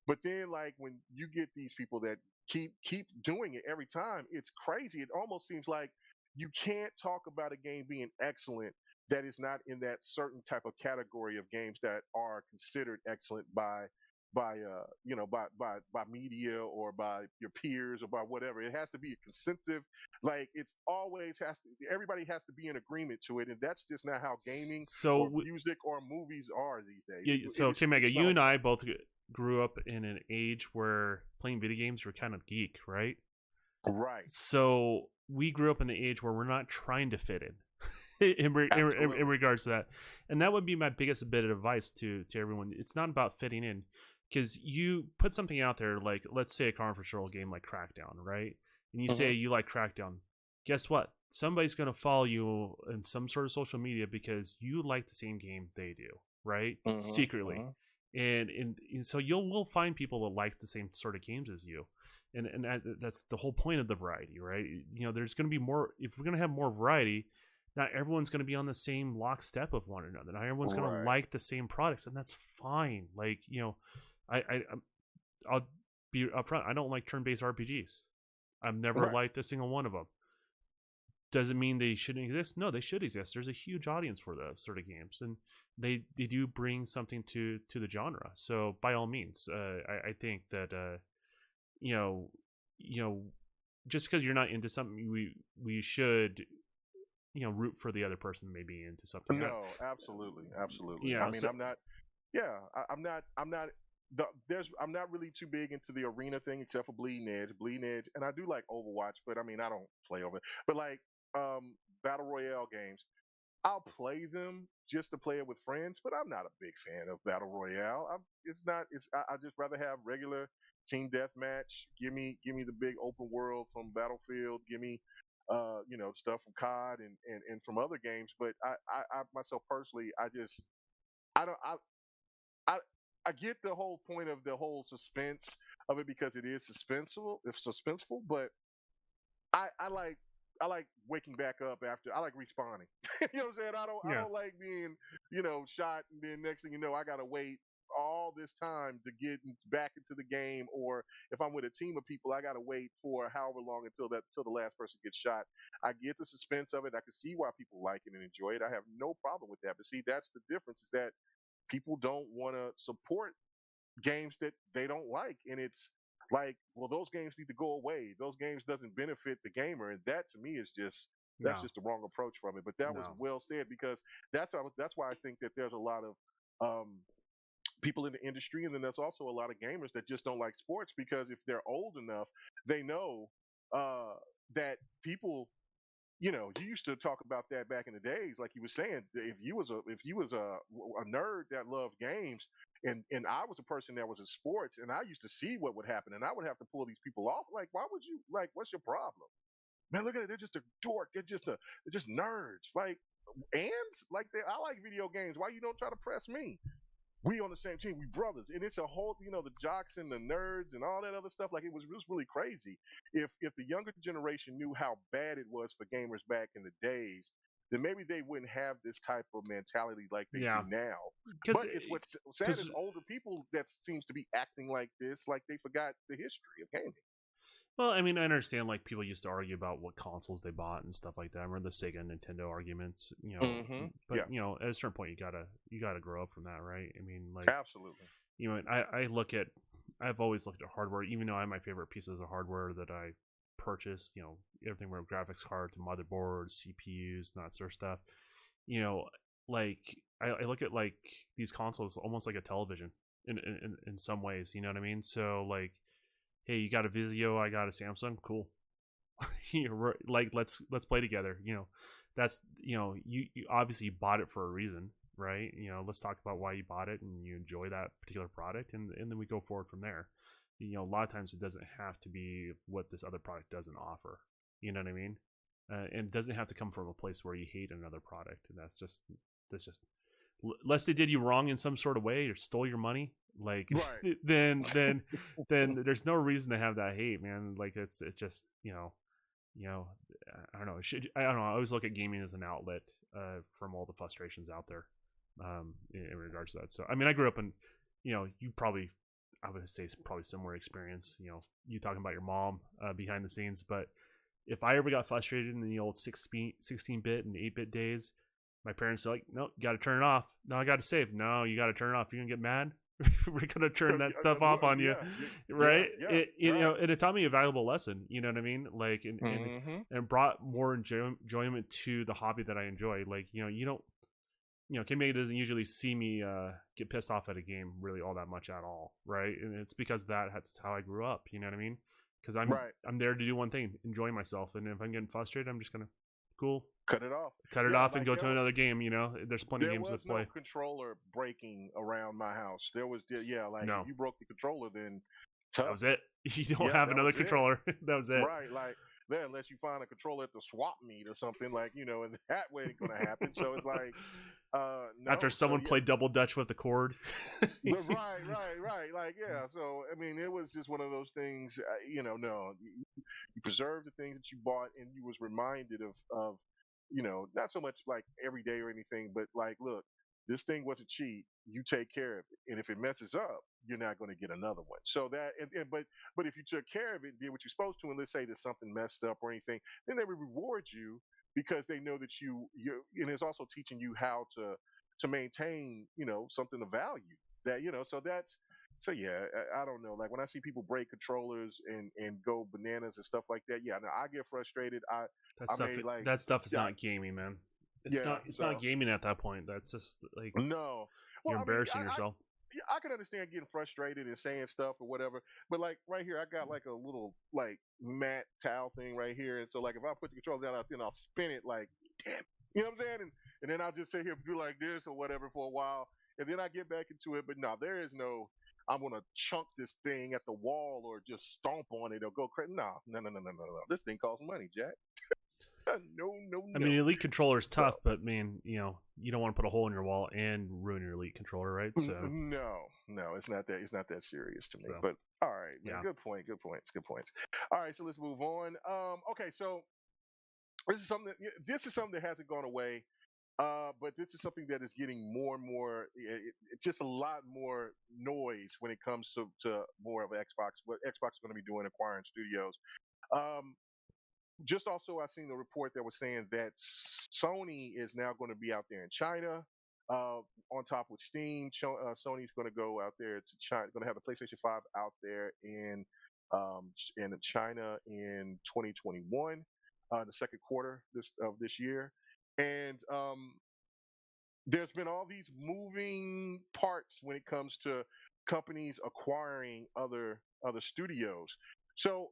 But then, like when you get these people that keep doing it every time, it's crazy. It almost seems like you can't talk about a game being excellent that is not in that certain type of category of games that are considered excellent by media or by your peers or by whatever. It has to be a consensus. Like it's always has to. Everybody has to be in agreement to it, and that's just not how gaming So or music or movies are these days. so KMEGA, It's you not and I both grew up in an age where playing video games were kind of geek, right? right. So we grew up in the age where we're not trying to fit in. In Absolutely. regards to that, and that would be my biggest bit of advice to everyone. It's not about fitting in, because you put something out there, like let's say a controversial game like Crackdown, right? And you say Hmm. you like Crackdown. Guess what? Somebody's going to follow you in some sort of social media because you like the same game they do, right? Hmm. Secretly. Hmm. And so will find people that like the same sort of games as you. And that's the whole point of the variety, right? There's going to be more. If we're going to have more variety, not everyone's going to be on the same lockstep of one another. Not everyone's going to Right. like the same products, and that's fine. Like I'll be upfront. I don't like turn-based RPGs. I've never Right. liked a single one of them. Does it mean they shouldn't exist? No, they should exist. There's a huge audience for those sort of games, and they do bring something to the genre. So by all means, I think that you know you know just because you're not into something, we should root for the other person maybe into something. No, absolutely, absolutely. I Yeah, mean, so I'm not. Yeah, I'm not. I'm not. I'm not really too big into the arena thing except for Bleeding Edge, and I do like Overwatch, but I mean, I don't play over it. But like battle royale games, I'll play them just to play it with friends, but I'm not a big fan of battle royale. It's not. I just rather have regular team deathmatch. Give me the big open world from Battlefield. Give me, stuff from COD and from other games. But I myself personally, I don't. I I get the whole point of the whole suspense of it because it is suspenseful. It's suspenseful, but I like waking back up after. I like respawning. You know what I'm saying? I yeah. don't like being shot and then next thing you know I gotta wait all this time to get back into the game, or if I'm with a team of people I gotta wait for however long until the last person gets shot. I get the suspense of it. I can see why people like it and enjoy it. I have no problem with that. But see, that's the difference is that people don't want to support games that they don't like, and it's like, well, those games need to go away. Those games doesn't benefit the gamer, and that to me is just that's No, just the wrong approach from it. But that was no. well said because that's why I think that there's a lot of um, people in the industry, and then there's also a lot of gamers that just don't like sports because if they're old enough, they know uh, that people, you used to talk about that back in the days, like you were saying. If you was a nerd that loved games, and I was a person that was in sports, and I used to see what would happen, and I would have to pull these people off. Like, why would you like? What's your problem, man? Look at it. They're just a dork. They're just nerds. Like I like video games. Why you don't try to press me? We on the same team, we brothers, and it's a whole, the jocks and the nerds and all that other stuff. Like it was really crazy. If the younger generation knew how bad it was for gamers back in the days, then maybe they wouldn't have this type of mentality like they do Yeah, now. because But it's what's sad is older people that seems to be acting like this, like they forgot the history of gaming. well, I mean, I understand like people used to argue about what consoles they bought and stuff like that. I remember the Sega and Nintendo arguments, but Yeah, at a certain point you gotta grow up from that, right? I mean, like, absolutely. I've always looked at hardware, even though I have my favorite pieces of hardware that I purchased, everything from graphics cards to motherboards, CPUs, and that sort of stuff. You know, like I look at like these consoles almost like a television in some ways. You know what I mean? So like, hey, you got a Vizio, I got a Samsung, cool. Like let's play together. That's you obviously bought it for a reason, right? Let's talk about why you bought it and you enjoy that particular product, and then we go forward from there. A lot of times it doesn't have to be what this other product doesn't offer. You know what I mean? And it doesn't have to come from a place where you hate another product, and that's just unless they did you wrong in some sort of way or stole your money, like Right. then there's no reason to have that hate, man. Like it's just I don't know. I don't know. I always look at gaming as an outlet from all the frustrations out there in regards to that. So I mean, I grew up in you probably, I would say it's probably similar experience. You talking about your mom behind the scenes, but if I ever got frustrated in the old 16-bit and 8-bit days, my parents are like, no, you got to turn it off. No, I got to save. No, you got to turn it off. You're gonna get mad. We're gonna turn that stuff off on you, right? And it taught me a valuable lesson. You know what I mean? Like, and brought more enjoyment to the hobby that I enjoy. Like, you don't, KMEGA doesn't usually see me get pissed off at a game really all that much at all, right? And it's because that's how I grew up. You know what I mean? Because I'm there to do one thing, enjoy myself, and if I'm getting frustrated, I'm just gonna cut it off. And go to another game. There's plenty of games to play. There was no controller breaking around my house. There was, like, no. If you broke the controller, then tough. That was it. You don't have another controller. That was it. Right, like then unless you find a controller at the swap meet or something, like, and that way ain't gonna happen. So it's like, no. After someone played double dutch with the cord. right. Like, yeah. So I mean, it was just one of those things. No, you preserve the things that you bought, and you was reminded of not so much like every day or anything, but like, look, this thing wasn't cheap. You take care of it, and if it messes up, you're not going to get another one. So that, but if you took care of it, did what you're supposed to, and let's say that something messed up or anything, then they would reward you because they know that you, and it's also teaching you how to maintain, something of value. That so that's. So yeah, I don't know. Like when I see people break controllers and go bananas and stuff like that, yeah, no, I get frustrated. That stuff is not gaming, man. It's not gaming at that point. That's just like no. Well, you're embarrassing yourself. I can understand getting frustrated and saying stuff or whatever, but like right here, I got like a little like mat towel thing right here, and so like if I put the controller down, then I'll spin it like, damn, you know what I'm saying, and then I'll just sit here and do like this or whatever for a while, and then I get back into it. But no, there is no, I'm gonna chunk this thing at the wall or just stomp on it or go crazy. No. This thing costs money, Jack. No. I mean, Elite controller is tough, but man, you don't want to put a hole in your wall and ruin your Elite controller, right? So no, it's not that. It's not that serious to me. So, but all right, man. Yeah. Good points. All right, so let's move on. Okay, so this is something that hasn't gone away. But this is something that is getting more and more. It's just a lot more noise when it comes to more of Xbox. What Xbox is going to be doing, acquiring studios. Just also, I seen a report that was saying that Sony is now going to be out there in China, on top with Steam. Sony's going to go out there to China. Going to have the PlayStation 5 out there in China in 2021, the second quarter of this year. And there's been all these moving parts when it comes to companies acquiring other studios. So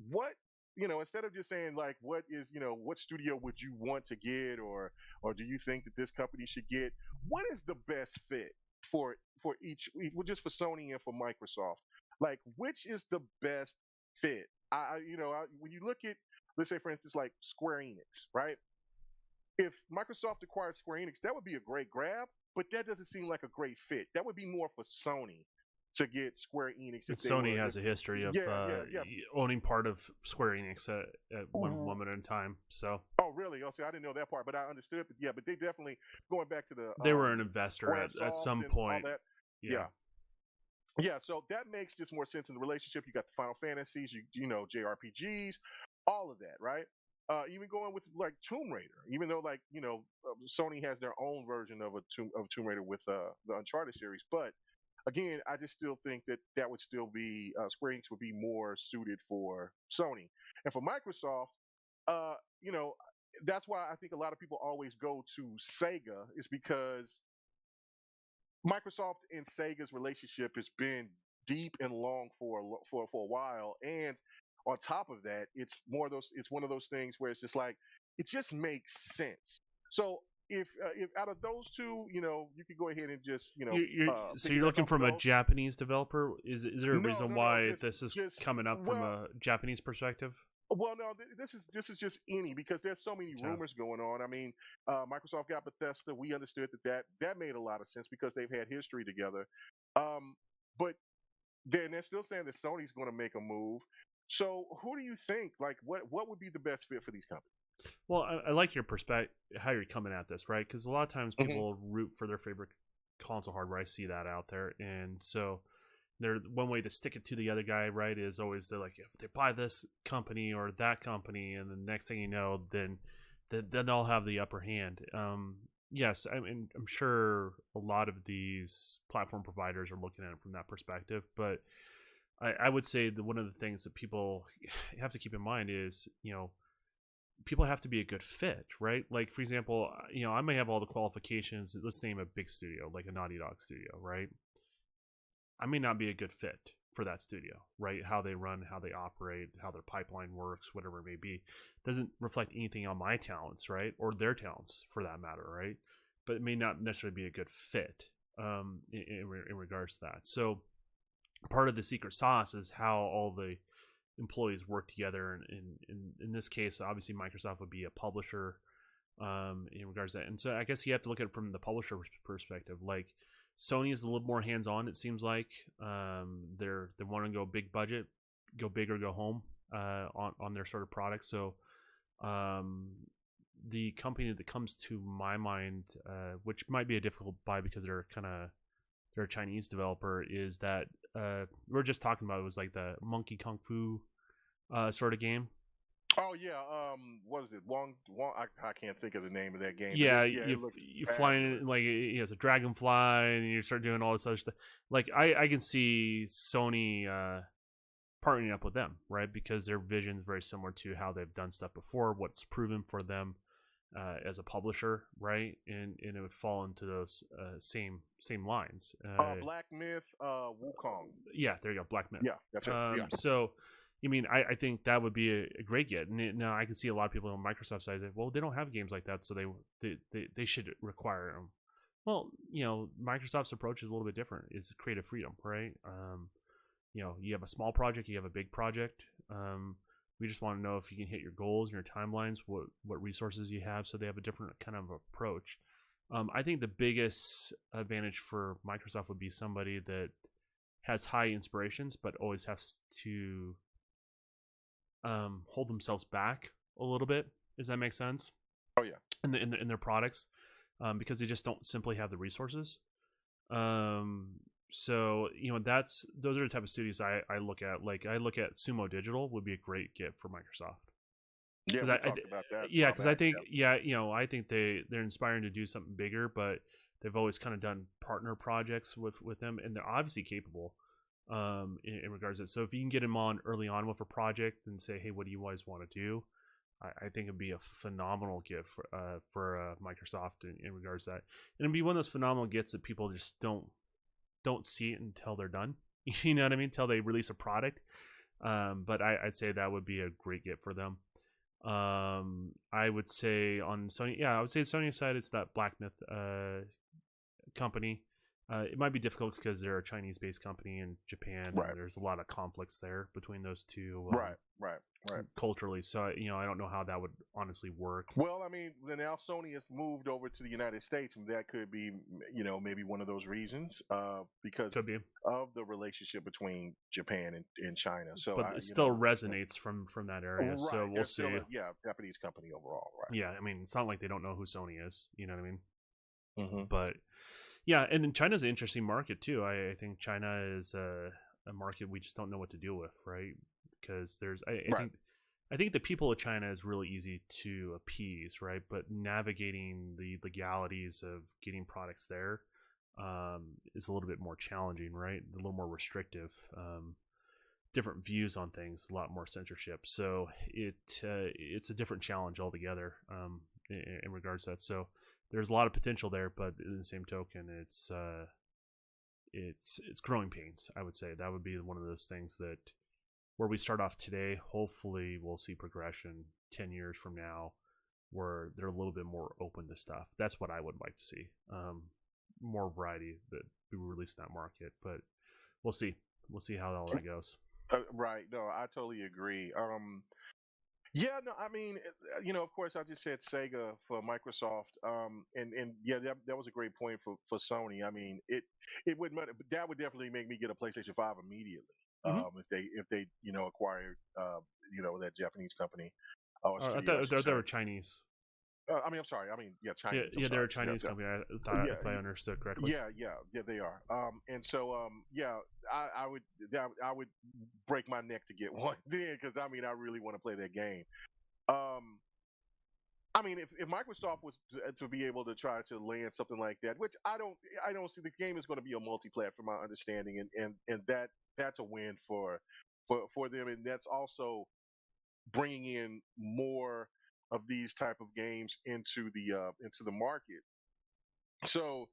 what, instead of just saying like what is, what studio would you want to get, or do you think that this company should get, what is the best fit for each, well, just for Sony and for Microsoft, like which is the best fit? When you look at, let's say for instance, like Square Enix, right? If Microsoft acquired Square Enix, that would be a great grab, but that doesn't seem like a great fit. That would be more for Sony to get Square Enix if they Sony were. has a history of Yeah. owning part of Square Enix at one Mhm. moment in time. So Oh, really? Oh, see, I didn't know that part, but I understood. But yeah, but they definitely, going back to the they were an investor at Squaresoft some and all point. that. Yeah. Yeah. So that makes just more sense in the relationship. You got the Final Fantasies, JRPGs, all of that, right? Even going with like Tomb Raider, even though like Sony has their own version of Tomb Raider with the Uncharted series, but again, I just still think that would still be Square Enix would be more suited for Sony, and for Microsoft, uh, you know, that's why I think a lot of people always go to Sega, is because Microsoft and Sega's relationship has been deep and long for a while, and on top of that, it's one of those things where it's just like it just makes sense. So if out of those two, you could go ahead and just So you're piggyback looking off of from a those. Japanese developer? Is there a No, reason no, no, why just this is just coming up from well, a Japanese perspective? well, no, this is just any, because there's so many Okay. rumors going on. I mean, Microsoft got Bethesda. We understood that made a lot of sense because they've had history together. But then they're still saying that Sony's going to make a move. So who do you think? Like, what would be the best fit for these companies? Well, I like your perspective, how you're coming at this, right? Because a lot of times Hmm. people root for their favorite console hardware. I see that out there, and so they're one way to stick it to the other guy, right? Is always they're like, if they buy this company or that company, and the next thing you know, then they'll have the upper hand. Yes, I mean, I'm sure a lot of these platform providers are looking at it from that perspective, but I would say that one of the things that people have to keep in mind is, people have to be a good fit, right? Like, for example, I may have all the qualifications. Let's name a big studio, like a Naughty Dog studio, right? I may not be a good fit for that studio, right? How they run, how they operate, how their pipeline works, whatever it may be, doesn't reflect anything on my talents, right? Or their talents for that matter, right? But it may not necessarily be a good fit in regards to that. So part of the secret sauce is how all the employees work together. And in this case, obviously Microsoft would be a publisher in regards to that. And so I guess you have to look at it from the publisher perspective. Like, Sony is a little more hands-on, it seems like. They want to go big budget, go big or go home on their sort of products. So the company that comes to my mind, which might be a difficult buy because they're a Chinese developer, is that we were just talking about, it was like the Monkey Kung Fu sort of game. Oh yeah, what is it? Wong. I can't think of the name of that game. But Yeah, it looks you fly fabulous. in, like it's a dragonfly, and you start doing all this other stuff. Like, I can see Sony partnering up with them, right? Because their vision is very similar to how they've done stuff before, what's proven for them as a publisher, right? And it would fall into those same lines. Black Myth, Wukong. Yeah, there you go, Black Myth. Yeah, that's it. Yeah. So, I mean, I think that would be a great get. And now I can see a lot of people on Microsoft side that, well, they don't have games like that, so they should require them. Well, Microsoft's approach is a little bit different. It's creative freedom, right? You have a small project, you have a big project. We just want to know if you can hit your goals and your timelines, what resources you have. So they have a different kind of approach. I think the biggest advantage for Microsoft would be somebody that has high inspirations, but always has to hold themselves back a little bit. Does that make sense? Oh yeah. In their products, because they just don't simply have the resources. So those are the type of studios I look at. Like, I look at Sumo Digital would be a great get for Microsoft. Yeah, we talked about that. Yeah, because I think I think they're inspiring to do something bigger, but they've always kind of done partner projects with them, and they're obviously capable in regards to it. So if you can get them on early on with a project and say, hey, what do you guys want to do? I think it'd be a phenomenal gift for Microsoft in regards to that. And it'd be one of those phenomenal gifts that people just don't see it until they're done. You know what I mean? Until they release a product. But I'd say that would be a great gift for them. I would say on Sony, I would say Sony's side, it's that Black Myth company. It might be difficult because they're a Chinese-based company in Japan. Right. And there's a lot of conflicts there between those two. Right. Culturally, so I don't know how that would honestly work. Well, I mean, now Sony has moved over to the United States, and that could be, maybe one of those reasons, because Could be. of the relationship between Japan and China. So, but it still resonates from that area. Right. So we'll see. Japanese company overall, right? Yeah, I mean, it's not like they don't know who Sony is. You know what I mean? Mm-hmm. But yeah, and then China's an interesting market too. I think China is a market we just don't know what to deal with, right? Because there's I think the people of China is really easy to appease, right? But navigating the legalities of getting products there is a little bit more challenging, right? A little more restrictive, different views on things, a lot more censorship. So it's a different challenge altogether in regards to that. So there's a lot of potential there, but in the same token, it's growing pains. I would say that would be one of those things that where we start off today, hopefully we'll see progression 10 years from now where they're a little bit more open to stuff. That's what I would like to see. More variety that we release in that market, but we'll see. We'll see how all that goes. Right. No, I totally agree. I mean, of course, I just said Sega for Microsoft, and that was a great point for Sony. I mean, it wouldn't matter, but that would definitely make me get a PlayStation 5 immediately. If they acquired that Japanese company. I thought they were Chinese. I'm sorry. Chinese. Yeah, they're a Chinese company. I thought, if I understood correctly. Yeah, they are. And so, I would break my neck to get one then, because I really want to play that game. If Microsoft was to be able to try to land something like that, which I don't see, the game is going to be a multi-platform, my understanding, and that's a win for them, and that's also bringing in more of these type of games into the market. So,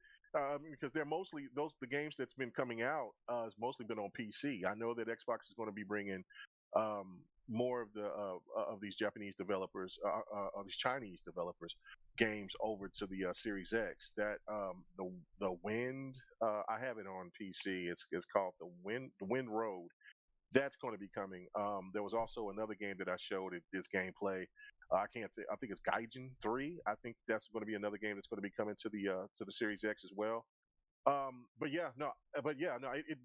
because they're mostly the games that's been coming out has mostly been on PC. I know that Xbox is going to be bringing more of these Japanese developers, of these Chinese developers, games over to the Series X. That the Wind, I have it on PC. It's called the Wind Road. That's going to be coming. There was also another game that I showed this gameplay. I think it's Gaijin 3. I think that's going to be another game that's going to be coming to the Series X as well.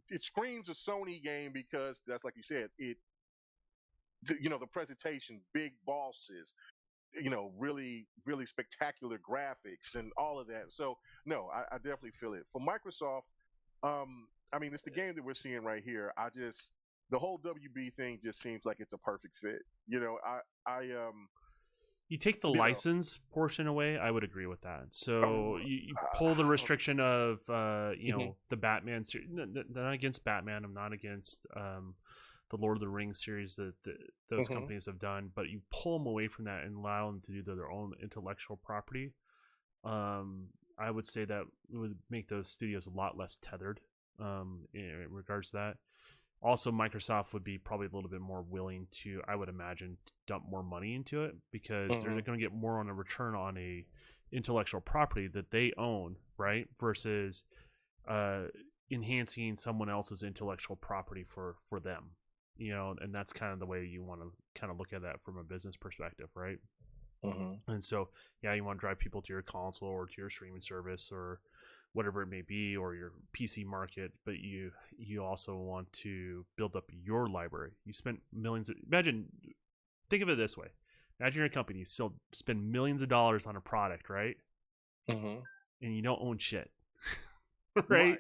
It screams a Sony game because that's, like you said, the presentation, big bosses, really, really spectacular graphics and all of that. So no, I definitely feel it. For Microsoft, it's the game that we're seeing right here. The whole WB thing just seems like it's a perfect fit. You take the license portion away, I would agree with that. So you pull the restriction of the Batman series. Not against Batman. I'm not against the Lord of the Rings series that those companies have done, but you pull them away from that and allow them to do their own intellectual property. I would say that would make those studios a lot less tethered in regards to that. Also, Microsoft would be probably a little bit more willing to, I would imagine, dump more money into it because they're going to get more on a return on a intellectual property that they own, right? Versus enhancing someone else's intellectual property for them, and that's kind of the way you want to kind of look at that from a business perspective, right? And so, you want to drive people to your console or to your streaming service or whatever it may be, or your PC market, but you also want to build up your library. You spent millions. Think of it this way. Imagine you're a company, you still spend millions of dollars on a product, right? And you don't own shit. Right?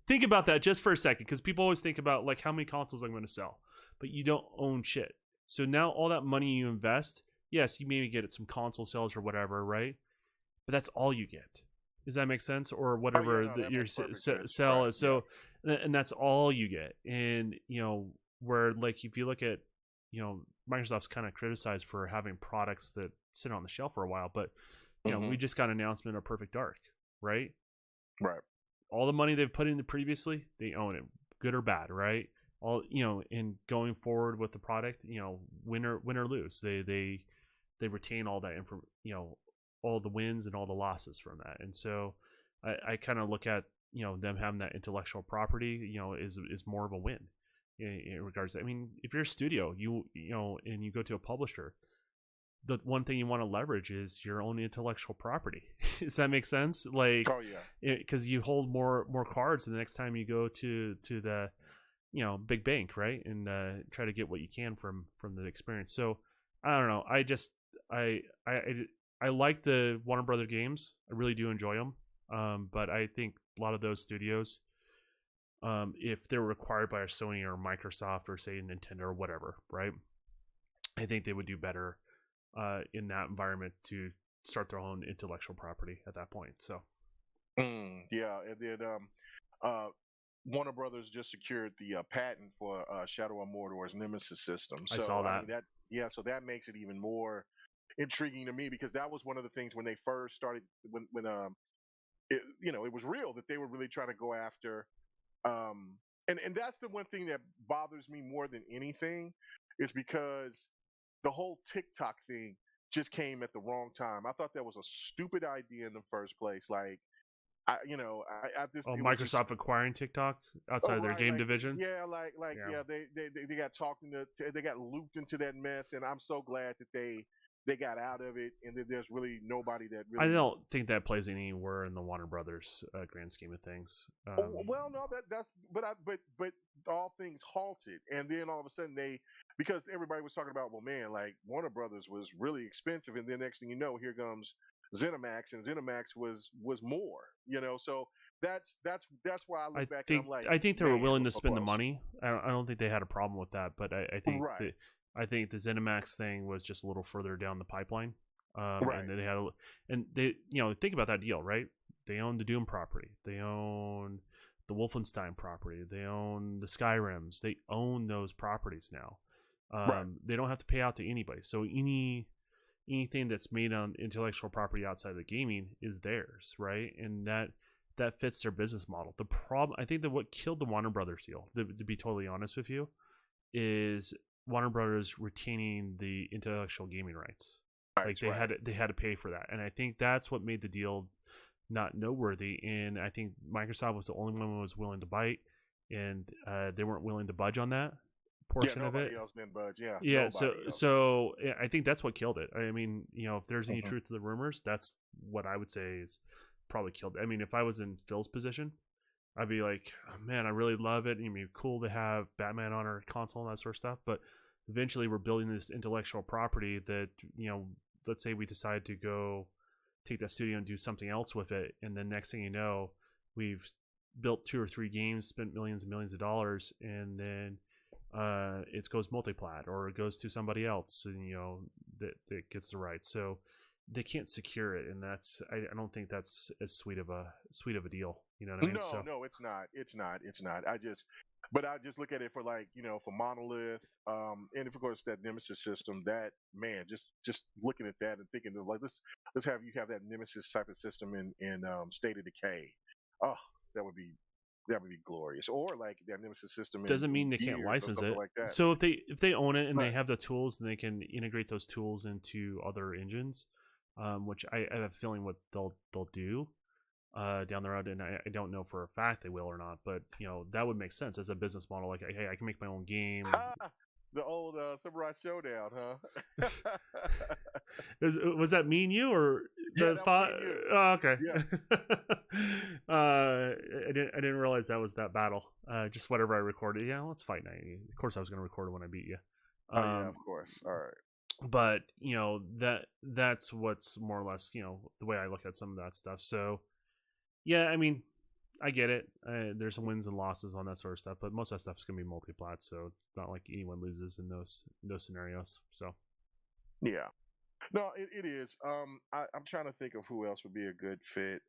Think about that just for a second, because people always think about like how many consoles I'm going to sell, but you don't own shit. So now all that money you invest, yes, you maybe get some console sales or whatever, right? But that's all you get. Does that make sense? Or whatever your sell is. So, and that's all you get. And, where like if you look at Microsoft's kind of criticized for having products that sit on the shelf for a while, but Mm-hmm. we just got an announcement of Perfect Dark, right? Right. All the money they've put into previously, they own it, good or bad, right? All in going forward with the product, win or lose, they retain all that all the wins and all the losses from that. And so I kind of look at them having that intellectual property, is more of a win in regards to, I mean, if you're a studio, and you go to a publisher, the one thing you want to leverage is your own intellectual property. Does that make sense? Like, Oh yeah, because you hold more cards the next time you go to the big bank, right? And try to get what you can from the experience. So I don't know. I like the Warner Brother games. I really do enjoy them. But I think a lot of those studios, if they're required by a Sony or Microsoft or say Nintendo or whatever, right? I think they would do better in that environment to start their own intellectual property at that point. So yeah, and then Warner Brothers just secured the patent for Shadow of Mordor's Nemesis system. So I saw that. I mean, so that makes it even more intriguing to me, because that was one of the things when they first started, when it was real that they were really trying to go after, and that's the one thing that bothers me more than anything, is because the whole TikTok thing just came at the wrong time. I thought that was a stupid idea in the first place. Like, I just Microsoft acquiring TikTok outside of their game division. Yeah, they got talked into, they got looped into that mess, and I'm so glad that they got out of it, and that there's really nobody that really. I don't think that plays anywhere in the Warner Brothers grand scheme of things. Well, no, but all things halted, and then all of a sudden because everybody was talking about, well, man, like Warner Brothers was really expensive, and then next thing you know, here comes ZeniMax, and ZeniMax was more, so that's why I look back and I'm like, I think they were willing to spend the money. I don't think they had a problem with that, but I think right. I think the ZeniMax thing was just a little further down the pipeline. Right. And they think about that deal, right? They own the Doom property, they own the Wolfenstein property, they own the Skyrims, they own those properties now. Right. They don't have to pay out to anybody, so anything that's made on intellectual property outside of the gaming is theirs, right? And that fits their business model. The problem, I think, that what killed the Warner Brothers deal, to be totally honest with you, is Warner Brothers retaining the intellectual gaming rights. Like they had to pay for that, and I think that's what made the deal not noteworthy. And I think Microsoft was the only one who was willing to bite, and they weren't willing to budge on that portion of it. Nobody else didn't budge. Yeah. So I think that's what killed it. I mean, if there's any truth to the rumors, that's what I would say is probably killed it. I mean, if I was in Phil's position, I'd be like, oh, man, I really love it. It'd be cool to have Batman on our console and that sort of stuff. But eventually we're building this intellectual property that, let's say we decide to go take that studio and do something else with it. And then next thing you know, we've built 2 or 3 games, spent millions and millions of dollars, and then it goes multiplat, or it goes to somebody else, and that gets the rights. So they can't secure it, and that's I don't think that's as sweet of a deal. You know what I mean? No, it's not. I just look at it for, like, for Monolith, and of course that Nemesis system. That, man, just looking at that and thinking of, like, let's have you have that Nemesis type of system in State of Decay. Oh, that would be glorious. Or like that Nemesis system. Doesn't mean they can't license it. Like that. So if they own it and they have the tools, and they can integrate those tools into other engines, which I have a feeling what they'll do down the road, and I don't know for a fact they will or not, but that would make sense as a business model. Like, hey, I can make my own game. The old Samurai Showdown, huh? Was that me and you, or the thought? Oh, okay. Yeah. I didn't realize that was that battle. Just whatever I recorded. Yeah, let's fight night. Of course, I was going to record it when I beat you. Yeah, of course. All right. But that's what's more or less the way I look at some of that stuff. So yeah, I mean, I get it. There's some wins and losses on that sort of stuff, but most of that stuff is going to be multi-plat, so it's not like anyone loses in those scenarios. So yeah, no, it is. I'm trying to think of who else would be a good fit.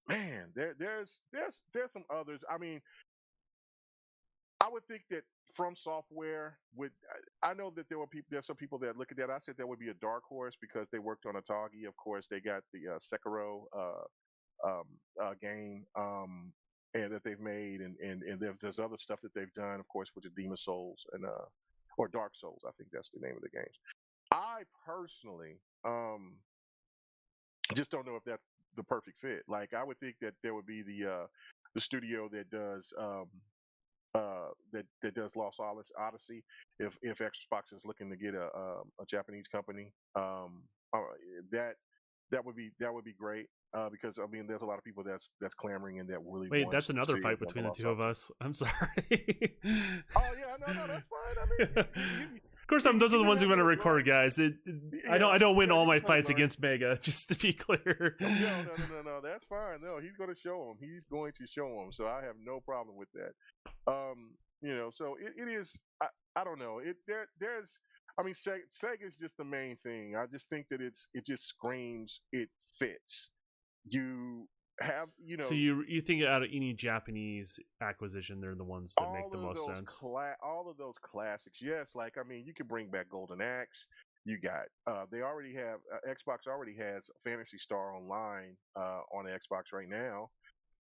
Man, there's some others. I mean, I would think that From Software would. I know that there's some people that look at that. I said that would be a dark horse because they worked on Atagi. Of course, they got the Sekiro game, and that they've made, and there's other stuff that they've done, of course, with the Demon Souls and or Dark Souls. I think that's the name of the games. I personally just don't know if that's the perfect fit. Like I would think that there would be the studio that does that does Lost Odyssey. If Xbox is looking to get a Japanese company, uh, that that would be great because I mean there's a lot of people that's clamoring and that really Wait, wants that's to another see fight another between the Lost two of Odyssey. us. I'm sorry. Oh yeah, no, that's fine. I mean, Of course, those are the you ones just who want to have to record, learn. guys. I Yeah, don't win yeah, all you my just have to fights learn. against Mega. Just to be clear. No, that's fine. No, he's going to show him. He's going to show him. So I have no problem with that. So it is. I don't know. There's. I mean, Sega is just the main thing. I just think that it just screams it fits. You have, So you think out of any Japanese acquisition, they're the ones that make the most sense. all of those classics. Yes, like I mean, you can bring back Golden Axe. You got they already have Xbox already has Fantasy Star Online on Xbox right now.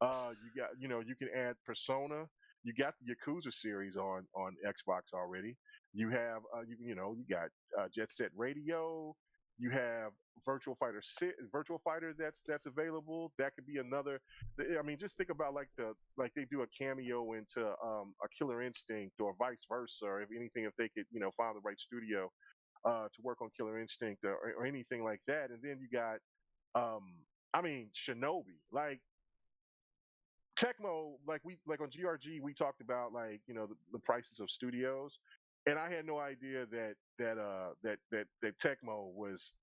You got you can add Persona. You got the Yakuza series on Xbox already. You have you got Jet Set Radio. You have Virtual Fighter that's available. That could be another. I mean, just think about like they do a cameo into a Killer Instinct or vice versa. Or if anything, if they could find the right studio to work on Killer Instinct or anything like that. And then you got I mean Shinobi, like Tecmo, like on GRG, we talked about like the prices of studios, and I had no idea that Tecmo was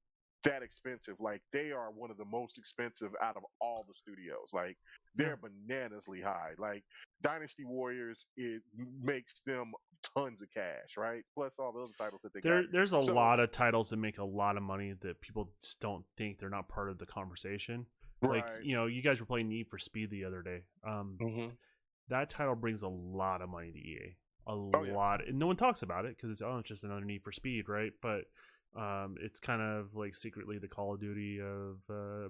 that expensive. Like they are one of the most expensive out of all the studios. Like Yeah. they're bananas,ly high. Like Dynasty Warriors, it makes them tons of cash, right? Plus all the other titles that they got. There's a So lot of titles that make a lot of money that people just don't think they're not part of the conversation. Like right. you guys were playing Need for Speed the other day. Hmm. That title brings a lot of money to EA. A Oh yeah. lot, and no one talks about it because it's just another Need for Speed, right? But it's kind of like secretly the Call of Duty of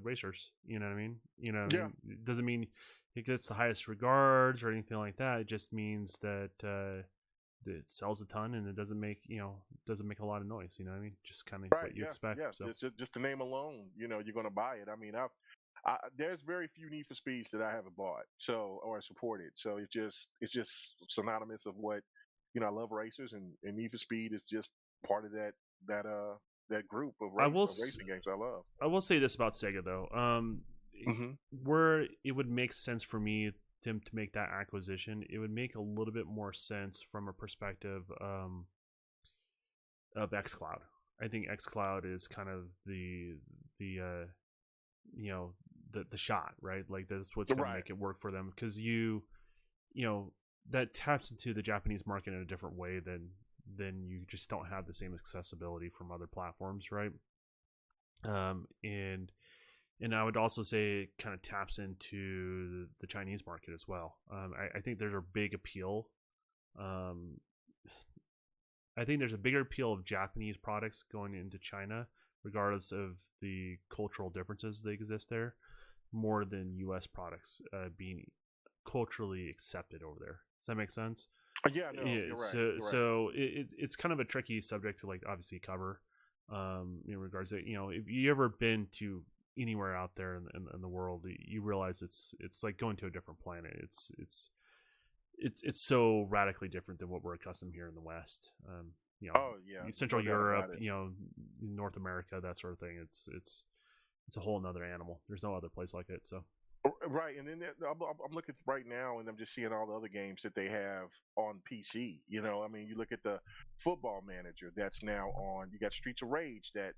racers. You know what I mean? Yeah. It doesn't mean it gets the highest regards or anything like that. It just means that it sells a ton and it doesn't make a lot of noise. You know what I mean? Just kind of Right. what you Yeah. expect. Yeah. So Just the name alone, you're gonna buy it. I mean, there's very few Need for Speeds that I haven't bought, or supported. So it's just synonymous of what I love racers, and Need for Speed is just part of that that group of racing games I love. I will say this about Sega though. Hmm. Where it would make sense for me to make that acquisition, it would make a little bit more sense from a perspective of xCloud. I think xCloud is kind of the the shot, right? Like that's what's going to Right. make it work for them because that taps into the Japanese market in a different way than you just don't have the same accessibility from other platforms, right? And I would also say it kind of taps into the Chinese market as well. I think there's a big appeal. I think there's a bigger appeal of Japanese products going into China, regardless of the cultural differences that exist there, more than U.S. products being culturally accepted over there. Does that make sense? Yeah. No. You're right. You're right. So it's kind of a tricky subject to like obviously cover. In regards to if you ever been to anywhere out there in the world, you realize it's like going to a different planet. It's so radically different than what we're accustomed here in the West. Oh yeah. Central No doubt Europe, about it. North America, that sort of thing. It's a whole nother animal. There's no other place like it. So Right, and then I'm looking right now, and I'm just seeing all the other games that they have on PC. I mean, you look at the Football Manager that's now on. You got Streets of Rage that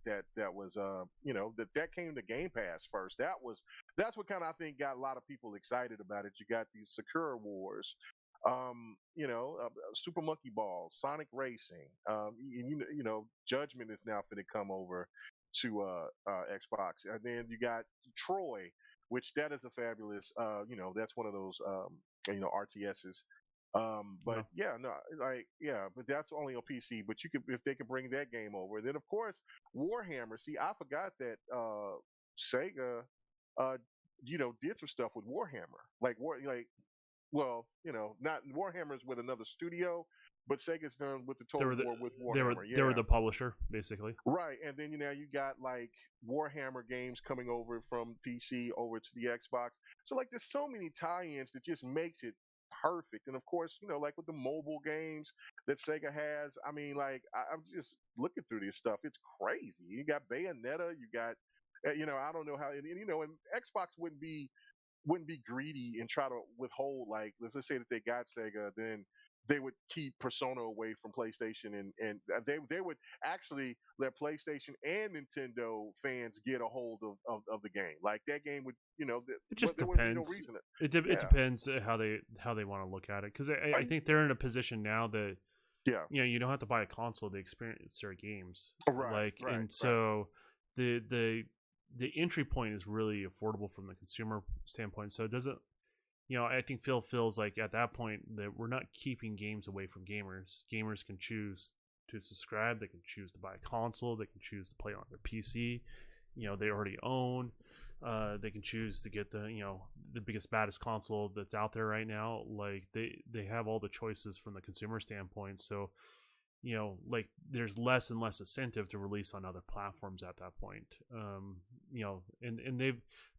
was that came to Game Pass first. That's what kind of I think got a lot of people excited about it. You got these Sakura Wars, Super Monkey Ball, Sonic Racing, and Judgment is now going to come over to Xbox, and then you got Troy, which that is a fabulous, that's one of those, RTSs But yeah, no, like yeah, but that's only on PC. But you could if they could bring that game over. And then of course Warhammer. See, I forgot that Sega, uh, did some stuff with Warhammer, well, not Warhammer's with another studio, but Sega's done with the They Total were the War with they were Warhammer. they were Yeah, the publisher basically. right. And then you got like Warhammer games coming over from PC over to the Xbox. So like there's so many tie-ins that just makes it perfect. And of course, like with the mobile games that Sega has, I mean, like I'm just looking through this stuff. It's crazy. You got Bayonetta. You got, I don't know how, and Xbox wouldn't be greedy and try to withhold, like, let's just say that they got Sega, then they would keep Persona away from PlayStation, and they would actually let PlayStation and Nintendo fans get a hold of the game. Like that game would, It just there wouldn't be no depends. reason. It Yeah, depends how they want to look at it, because I think they're in a position now that yeah, you don't have to buy a console to experience their games, right, right, and right. so the entry point is really affordable from the consumer standpoint. So it doesn't, I think Phil feels like at that point that we're not keeping games away from gamers. Gamers can choose to subscribe. They can choose to buy a console. They can choose to play on their PC. They already own. They can choose to get the biggest, baddest console that's out there right now. Like they have all the choices from the consumer standpoint. So like there's less and less incentive to release on other platforms at that point. And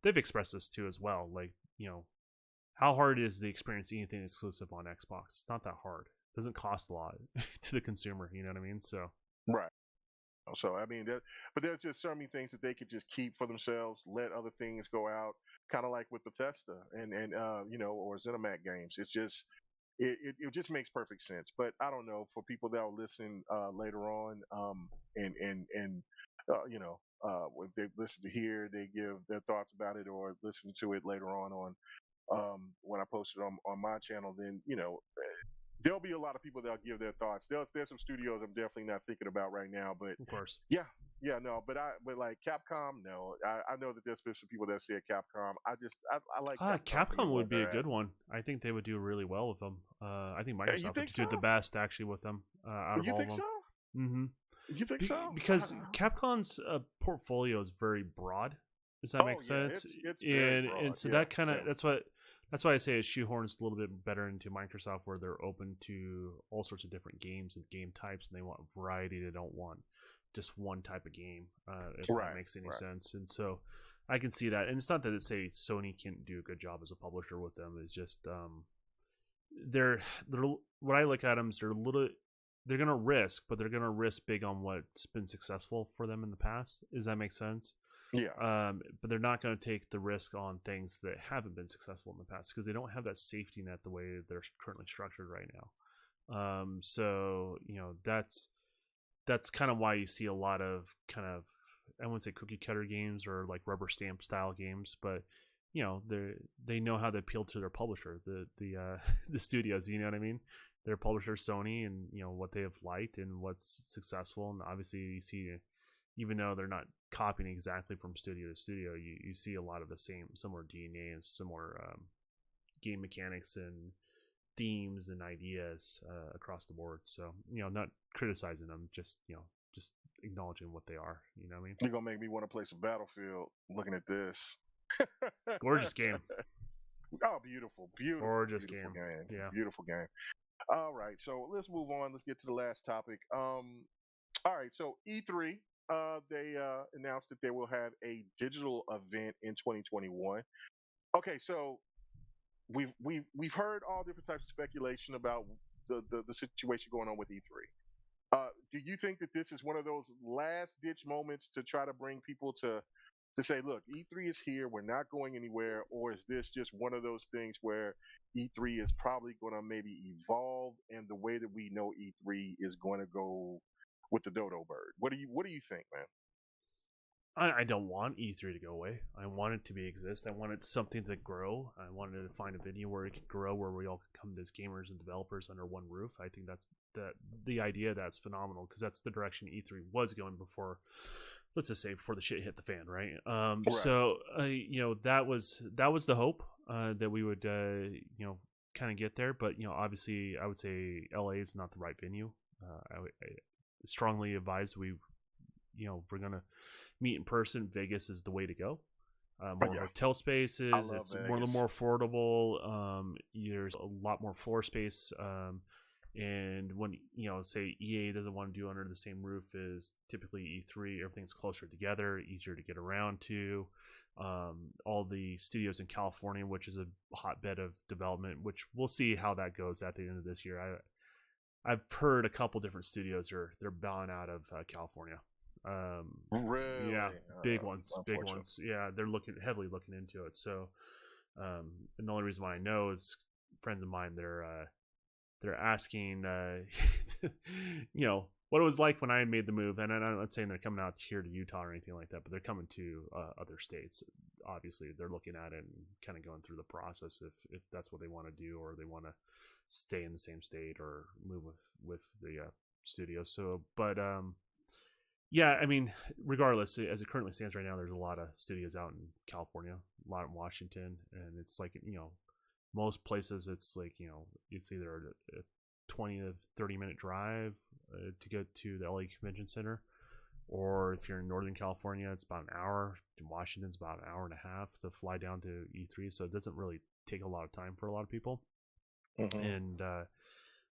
they've expressed this too as well. Like, how hard is the experience anything exclusive on Xbox? It's not that hard. It doesn't cost a lot to the consumer. You know what I mean? So Right. So I mean, but there's just so many things that they could just keep for themselves, let other things go out, kind of like with Bethesda and or ZeniMax games. It's just it just makes perfect sense. But I don't know, for people that will listen later on, and if they listen to here, they give their thoughts about it, or listen to it later on when I post it on my channel, then there'll be a lot of people that'll give their thoughts. There's some studios I'm definitely not thinking about right now, but of course, yeah, yeah, no, but like Capcom, no, I know that there's been some people that say Capcom. I like Capcom being Capcom where would be a they're at. good one. I think they would do really well with them. I think You Microsoft would think do so? the best actually with them out of You all of think them. so? Mm-hmm. You think so? Because Capcom's portfolio is very broad. Does that Oh make yeah, sense? it's very And broad. so Yeah, that kind of yeah. that's why I say it shoehorns a little bit better into Microsoft, where they're open to all sorts of different games and game types, and they want variety. They don't want just one type of game, if that Right, makes any right. sense. And so I can see that. And it's not that it say Sony can't do a good job as a publisher with them. It's just they're what I look at them is they're gonna risk, but they're gonna risk big on what's been successful for them in the past. Does that make sense? Yeah, But they're not going to take the risk on things that haven't been successful in the past, because they don't have that safety net the way they're currently structured right now. So that's kind of why you see a lot of kind of, I wouldn't say cookie cutter games or like rubber stamp style games, but they know how to appeal to their publisher, the the studios. You know what I mean? Their publisher Sony, and what they have liked and what's successful, and obviously you see, even though they're not copying exactly from studio to studio, you see a lot of the similar DNA and similar game mechanics and themes and ideas across the board. So not criticizing them, just just acknowledging what they are. You know what I mean? you're gonna make me want to play some Battlefield. Looking at this. Gorgeous game. Oh, beautiful, beautiful, Gorgeous beautiful game. game. Yeah. Beautiful game. All right, so let's move on. Let's get to the last topic. All right, so E3, they announced that they will have a digital event in 2021. Okay, so we've heard all different types of speculation about the situation going on with E3. Do you think that this is one of those last ditch moments to try to bring people to say, look, E3 is here, we're not going anywhere, or is this just one of those things where E3 is probably going to maybe evolve, and the way that we know E3 is going to go with the dodo bird? What do you think, man? I don't want E3 to go away. I want it to exist. I wanted something to grow. I wanted to find a venue where it could grow, where we all could come as gamers and developers under one roof. I think the idea that's phenomenal, because that's the direction E3 was going before, let's just say, before the shit hit the fan, right? Right. So that was the hope, that we would kind of get there. But obviously, I would say LA is not the right venue. I strongly advise if we're gonna meet in person, Vegas is the way to go. More hotel spaces. It's a little more affordable. There's a lot more floor space. And when say EA doesn't want to do under the same roof as typically E3, everything's closer together, easier to get around to. All the studios in California, which is a hotbed of development, which we'll see how that goes at the end of this year. I've heard a couple different studios they're bowing out of California. Really? Yeah, big ones. Yeah, they're heavily looking into it. So, and the only reason why I know is friends of mine. They're asking, what it was like when I made the move. And I'm not saying they're coming out here to Utah or anything like that, but they're coming to other states. Obviously, they're looking at it and kind of going through the process if that's what they want to do, or they want to stay in the same state or move with the studio. So, but yeah, I mean, regardless, as it currently stands right now, there's a lot of studios out in California, a lot in Washington, and it's like most places it's like it's either a 20 to 30-minute drive to get to the LA Convention Center, or if you're in Northern California, it's about an hour. In Washington's about an hour and a half to fly down to E3, so it doesn't really take a lot of time for a lot of people. And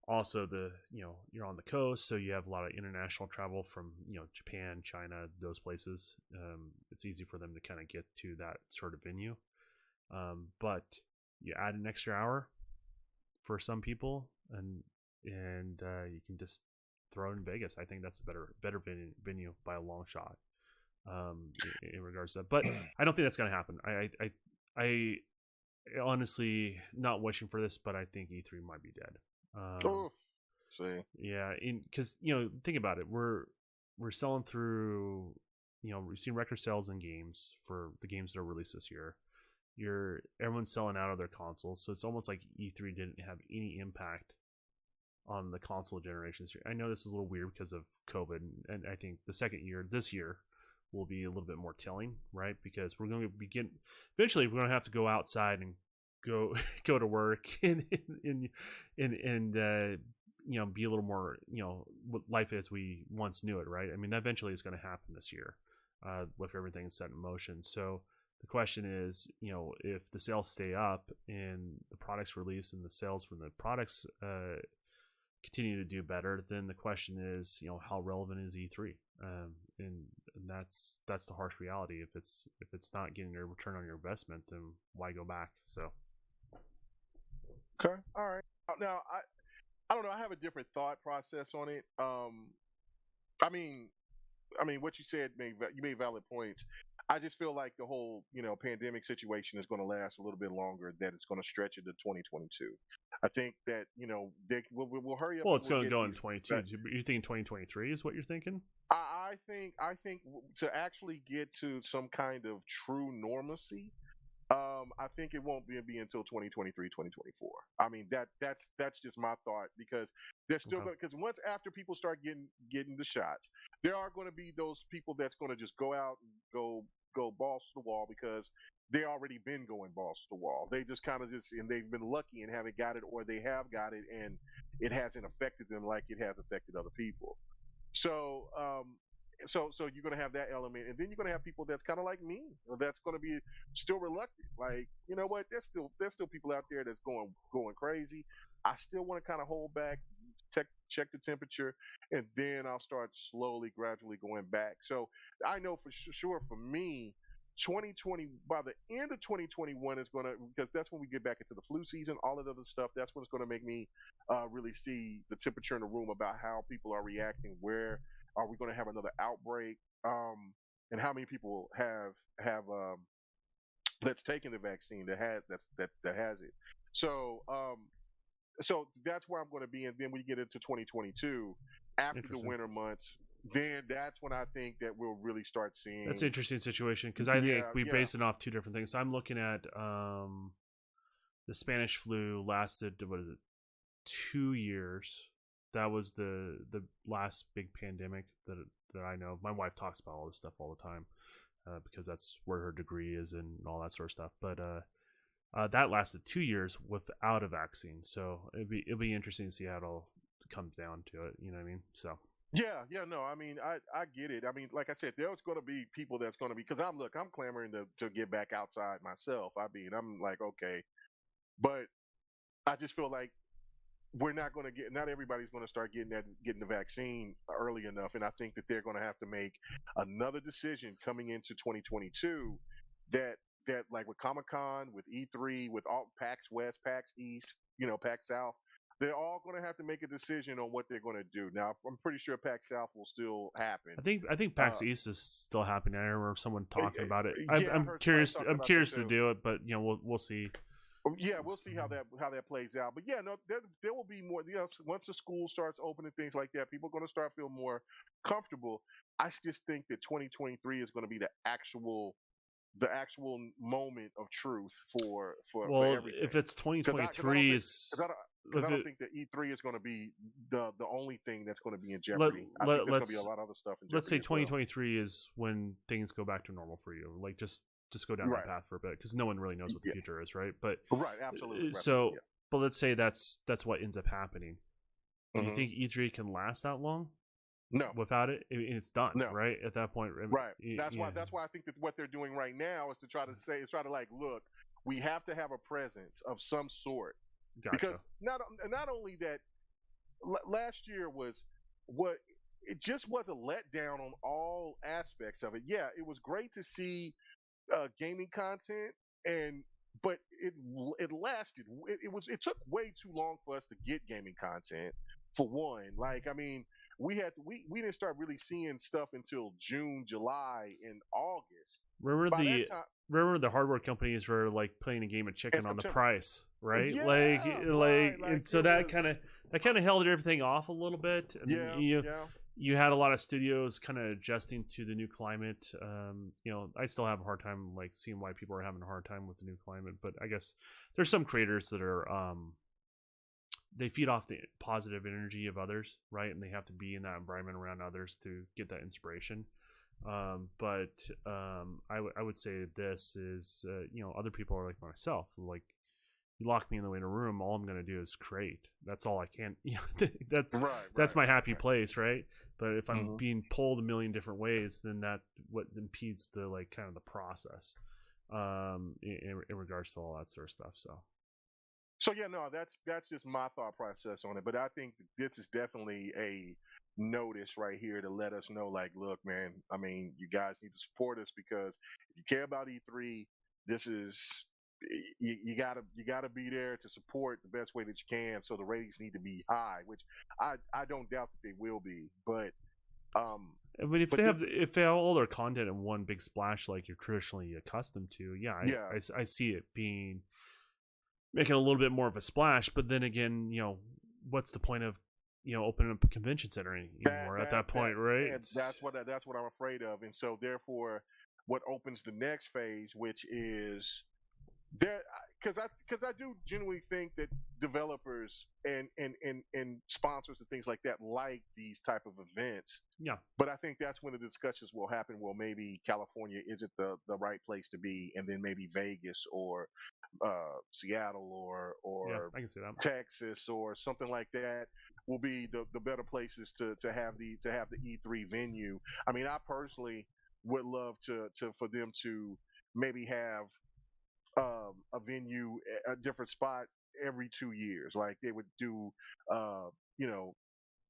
also you're on the coast, so you have a lot of international travel from Japan, China, those places. It's easy for them to kind of get to that sort of venue, but you add an extra hour for some people, and you can just throw it in Vegas. I think that's a better venue by a long shot in regards to that. But I don't think that's going to happen. I honestly not wishing for this, but I think E3 might be dead. Yeah, because think about it. We're selling through. We've seen record sales in games for the games that are released this year. Everyone's selling out of their consoles, so it's almost like E3 didn't have any impact on the console generations. I know this is a little weird because of COVID, and I think the second year this year will be a little bit more telling, right? Because we're going to begin eventually. We're going to have to go outside and go to work and be a little more life as we once knew it, right? I mean, that eventually is going to happen this year with everything set in motion. So the question is, if the sales stay up and the products release and the sales from the products continue to do better, then the question is, how relevant is E3? And that's the harsh reality. If it's not getting a return on your investment, then why go back? So. Okay. All right. Now, I don't know. I have a different thought process on it. I mean, what you said you made valid points. I just feel like the whole, pandemic situation is going to last a little bit longer. That it's going to stretch into 2022. I think that we'll hurry up. Well, it's going to go in 22. You're thinking 2023 is what you're thinking? I think to actually get to some kind of true normalcy, I think it won't be until 2023, 2024. I mean, that's just my thought, because they're still going, because once after people start getting the shots, there are going to be those people that's going to just go out and go balls to the wall, because they already been going balls to the wall. They just kind of and they've been lucky and haven't got it, or they have got it and it hasn't affected them like it has affected other people. So so you're going to have that element, and then you're going to have people that's kind of like me, that's going to be still reluctant. Like, you know what, there's still people out there that's going crazy. I still want to kind of hold back, check the temperature, and then I'll start slowly, gradually going back. So I know for sure for me, 2020, by the end of 2021 is going to, because that's when we get back into the flu season, all of the other stuff. That's when it's going to make me really see the temperature in the room about how people are reacting. Where are we going to have another outbreak? And how many people have that's taken the vaccine that has it? So so that's where I'm going to be. And then we get into 2022 after the winter months. Then that's when I think that we'll really start seeing. That's an interesting situation, because I think we base it off two different things. So I'm looking at the Spanish flu lasted, what is it, 2 years. That was the last big pandemic that I know. My wife talks about all this stuff all the time because that's where her degree is and all that sort of stuff. But That lasted 2 years without a vaccine. So it'll be interesting to see how it all comes down to it. You know what I mean? So. Yeah, yeah, no, I mean, I get it. I mean, like I said, there's going to be people that's going to be, because I'm clamoring to get back outside myself. I mean, I'm like, okay, but I just feel like we're not going to get, not everybody's going to start getting the vaccine early enough, and I think that they're going to have to make another decision coming into 2022 that like with Comic Con, with E3, with all PAX West, PAX East, PAX South. They're all going to have to make a decision on what they're going to do. Now, I'm pretty sure PAX South will still happen. I think PAX East is still happening. I remember someone talking about it. Yeah, I'm curious. I'm curious to do it, but we'll see. Yeah, we'll see how that plays out. But yeah, no, there will be more. Once the school starts opening, things like that, people are going to start feeling more comfortable. I just think that 2023 is going to be the actual moment of truth for everything. If it's 2023 because I don't think that E3 is going to be the only thing that's going to be in jeopardy. I think there's going to be a lot of other stuff in jeopardy. Let's say 2023 is when things go back to normal for you. Like just go down that path for a bit, because no one really knows what the future is, right? But absolutely. So, but let's say that's what ends up happening. Do you think E3 can last that long? No. Without it, it's done. No. Right at that point. Right. That's why I think that what they're doing right now is to try to like, look, we have to have a presence of some sort. Gotcha. Because not only that, last year it just was a letdown on all aspects of it. Yeah, it was great to see gaming content, but it lasted. It took way too long for us to get gaming content. For one, like, I mean, we didn't start really seeing stuff until June, July, and August. Remember the hardware companies were like playing a game of chicken on the price, right? Yeah, and so that kind of held everything off a little bit. And you had a lot of studios kind of adjusting to the new climate. I still have a hard time like seeing why people are having a hard time with the new climate, but I guess there's some creators that are they feed off the positive energy of others, right? And they have to be in that environment around others to get that inspiration. But I would say this is, other people are like myself. Like, you lock me in the room, all I'm going to do is create. That's all I can. That's my happy place, right? But if I'm being pulled a million different ways, then that what impedes the like kind of the process, in regards to all that sort of stuff. So yeah, no, that's just my thought process on it. But I think this is definitely a notice right here to let us know, like, look, man, I mean, you guys need to support us, because if you care about E3, this is you gotta be there to support the best way that you can. So the ratings need to be high, which I don't doubt that they will be. But if they have all their content in one big splash like you're traditionally accustomed to, I see it being making a little bit more of a splash. But then again, what's the point of opening up a convention center anymore at that point, right? That's what I'm afraid of. And so therefore, what opens the next phase, which is there, because I do genuinely think that developers and sponsors and things like that like these type of events. Yeah. But I think that's when the discussions will happen. Well, maybe California isn't the right place to be, and then maybe Vegas or Seattle or I can see that. Texas or something like that will be the better places to have the E3 venue. I mean, I personally would love for them to maybe have a venue, a different spot every 2 years. Like they would do,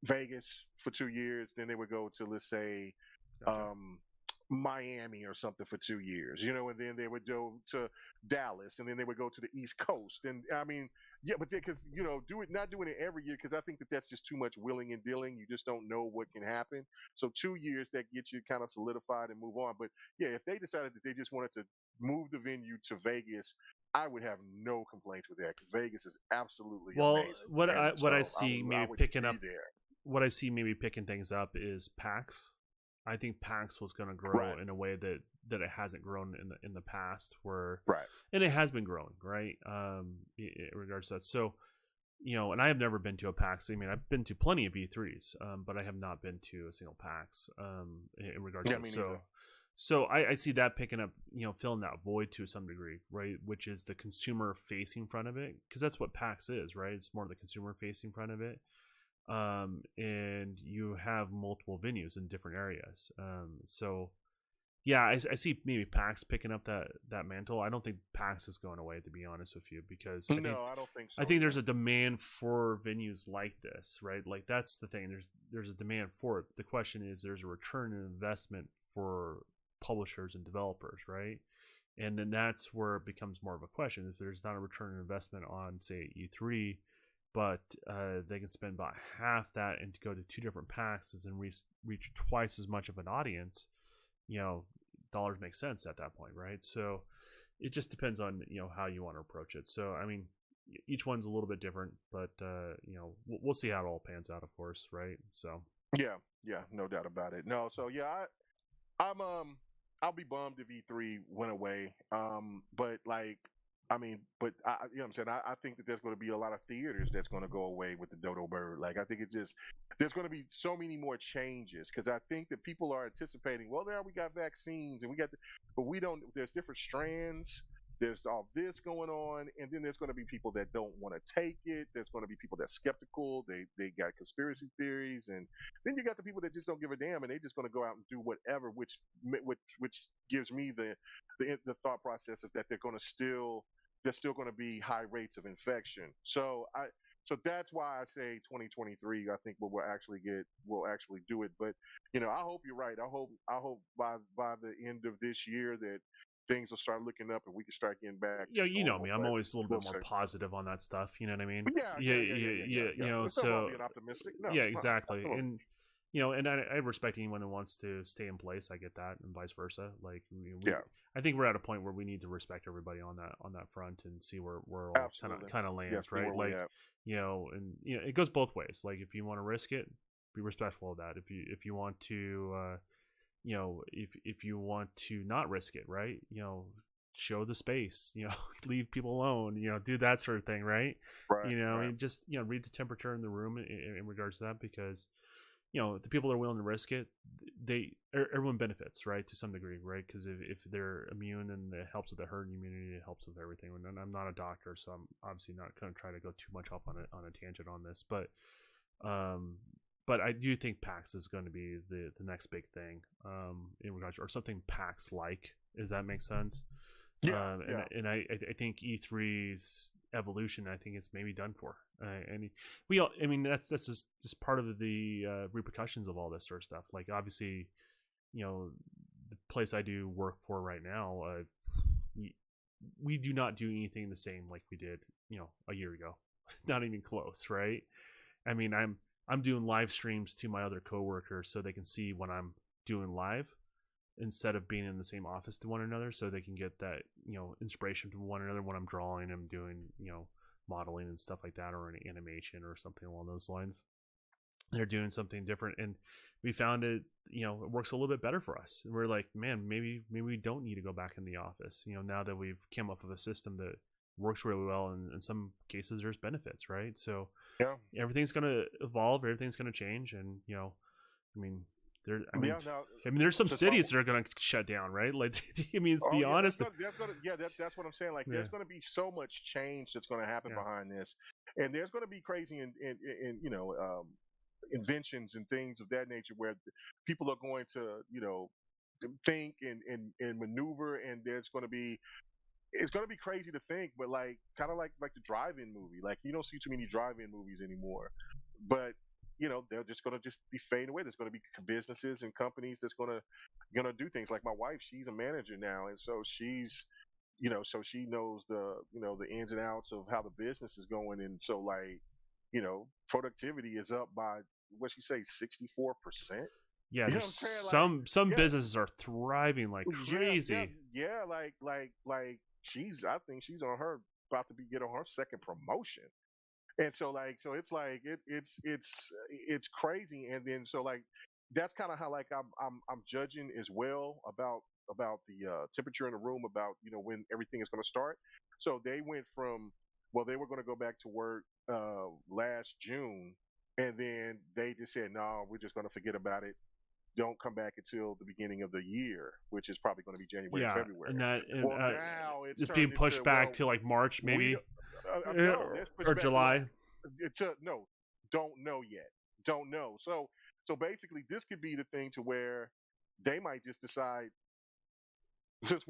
Vegas for 2 years, then they would go to, let's say, Miami or something for 2 years, and then they would go to Dallas, and then they would go to the East Coast. And I mean, but because not doing it every year, because I think that that's just too much willing and dealing. You just don't know what can happen. So 2 years, that gets you kind of solidified and move on. But yeah, if they decided that they just wanted to move the venue to Vegas, I would have no complaints with that, because Vegas is absolutely amazing. What I see maybe picking things up is PAX. I think PAX was going to grow in a way that it hasn't grown in the past, and it has been growing, right? In regards to that. So, and I have never been to a PAX. I mean, I've been to plenty of E3s, but I have not been to a single PAX, in regards to that. So I see that picking up, filling that void to some degree, right? Which is the consumer facing front of it, because that's what PAX is, right? It's more the consumer facing front of it. And you have multiple venues in different areas. So yeah, I see maybe PAX picking up that mantle. I don't think PAX is going away, to be honest with you, because I don't think so. I think there's a demand for venues like this, right? Like that's the thing. There's a demand for it. The question is, there's a return on investment for publishers and developers, right? And then that's where it becomes more of a question. If there's not a return on investment on, say, E3, but they can spend about half that and to go to two different PAXs and reach twice as much of an audience, dollars make sense at that point, right? So it just depends on how you want to approach it. So I mean, each one's a little bit different, but we'll see how it all pans out, of course, right? So yeah, no doubt about it. No, so yeah, I'm I'll be bummed if E3 went away. But like, I mean, but you know what I'm saying? I think that there's going to be a lot of theaters that's going to go away with the Dodo Bird. Like, I think there's going to be so many more changes because I think that people are anticipating, well, there we got vaccines and but we don't, there's different strands. There's all this going on, and then there's going to be people that don't want to take it. There's going to be people that's skeptical. They got conspiracy theories, and then you got the people that just don't give a damn, and they just going to go out and do whatever. Which gives me the thought process of that there's still going to be high rates of infection. So that's why I say 2023. I think we'll actually do it. But I hope you're right. I hope by the end of this year that things will start looking up and we can start getting back. Yeah, you know me. I'm always a little bit more positive on that stuff. You know what I mean? Yeah. So being optimistic. No, yeah, exactly. no. And and I respect anyone who wants to stay in place. I get that, and vice versa. Like, I think we're at a point where we need to respect everybody on that front and see where all kind of lands, right? Like, and it goes both ways. Like, if you want to risk it, be respectful of that. If you want to, if you want to not risk it, right? Show the space, leave people alone, do that sort of thing, right? Right. And just read the temperature in the room in regards to that, because the people that are willing to risk it, everyone benefits, right, to some degree, right? Because if they're immune and it helps with the herd immunity, it helps with everything. And I'm not a doctor, so I'm obviously not going to try to go too much off on a tangent on this, but I do think PAX is going to be the next big thing in regards to, or something PAX like. Does that make sense? And I think E3's evolution, I think, is maybe done for. And that's just part of the repercussions of all this sort of stuff. Like, obviously, the place I do work for right now, we do not do anything the same like we did, a year ago. Not even close, right? I mean, I'm doing live streams to my other coworkers so they can see when I'm doing live, instead of being in the same office to one another, so they can get that inspiration from one another when I'm drawing and doing modeling and stuff like that, or an animation or something along those lines. They're doing something different, and we found it it works a little bit better for us. We're like, man, maybe we don't need to go back in the office, now that we've come up with a system that works really well, and in some cases there's benefits, right? So everything's going to evolve, everything's going to change, and there's some cities that are going to shut down, right? Like, let's be honest. That's what I'm saying. Like, there's going to be so much change that's going to happen behind this, and there's going to be crazy inventions and things of that nature where people are going to think and maneuver, and it's going to be crazy to think, but like kind of like the drive-in movie. Like, you don't see too many drive-in movies anymore, but they're just going to be fading away. There's going to be businesses and companies that's going to do things. Like my wife, she's a manager now, and so she's so she knows the ins and outs of how the business is going, and so like productivity is up by what she say 64%. Yeah, some businesses are thriving like crazy. Yeah, like I think she's about to get on her second promotion. And so it's crazy. And then so like that's kind of how like I'm judging as well about the temperature in the room, about when everything is going to start. So they went from, well, they were going to go back to work last June, and then they just said, no, we're just going to forget about it don't come back until the beginning of the year, which is probably going to be January, Yeah, February. and Well, now it's it's being turned pushed into, back well, to like March we maybe, no, let's push or back to July. no, don't know yet, don't know. So basically, this could be the thing to where they might just decide, since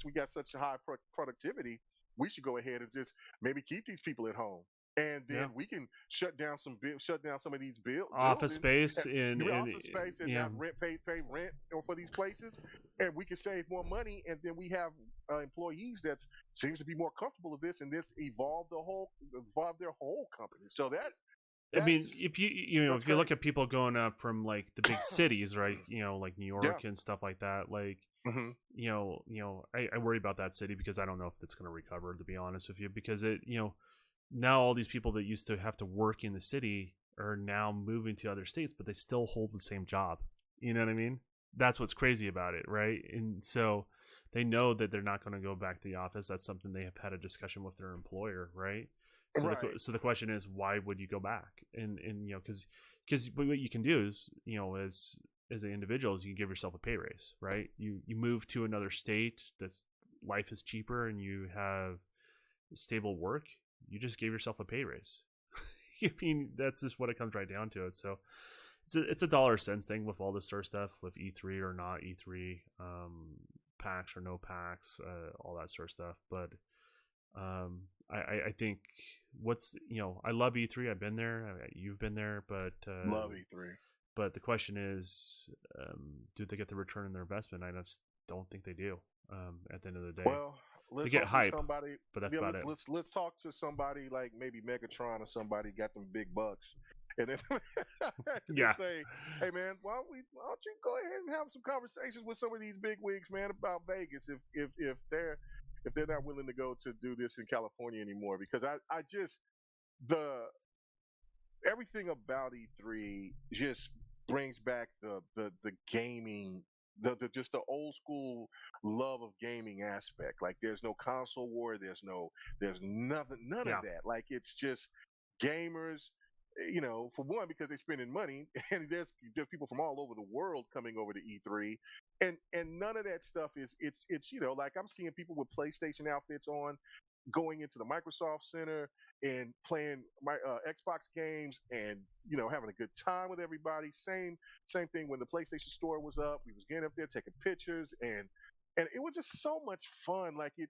we got such high productivity, we should go ahead and just maybe keep these people at home, and Yeah, then we can shut down some of these office buildings, space in office space, and yeah. not pay rent for these places, and we can save more money, and then we have employees that seems to be more comfortable with this, and this evolved their whole company. So I mean, that's if if you crazy. look at people going up from like the big cities, right? Like New Yeah. York and stuff like that. Like, Hmm. I worry about that city because I don't know if it's going to recover. To be honest with you, because now all these people that used to have to work in the city are now moving to other states, but they still hold the same job. You know what I mean? That's what's crazy about it, right? And so they know that they're not going to go back to the office. That's something they have had a discussion with their employer, right? So Right. so the question is, why would you go back? And because what you can do is, as an individual, is you can give yourself a pay raise, right? You move to another state that's life is cheaper and you have stable work. You just gave yourself a pay raise. I mean, that's just what it comes right down to it. So it's a dollar cents thing with all this sort of stuff, with E3 or not E3, PAX or no PAX, all that sort of stuff. But I think I love E3. I've been there. You've been there, but Love E3. But the question is, do they get the return on their investment? I just don't think they do. At the end of the day, Well, they let's get hopefully hype, somebody. but that's Yeah, about it. let's talk to somebody like maybe Megatron or somebody got them big bucks, and then and then Yeah, say, hey man, why don't you go ahead and have some conversations with some of these big wigs, man, about Vegas if they're not willing to go to do this in California anymore, because I just the everything about E3 just brings back the gaming, the just the old school love of gaming aspect. Like there's no console war, there's nothing, none of yeah. that. Like it's just gamers. For one, because they're spending money, and there's people from all over the world coming over to E3, and none of that stuff is it's like I'm seeing people with PlayStation outfits on, going into the Microsoft Center and playing my Xbox games, and having a good time with everybody. Same thing when the PlayStation Store was up. We was getting up there taking pictures, and it was just so much fun. Like it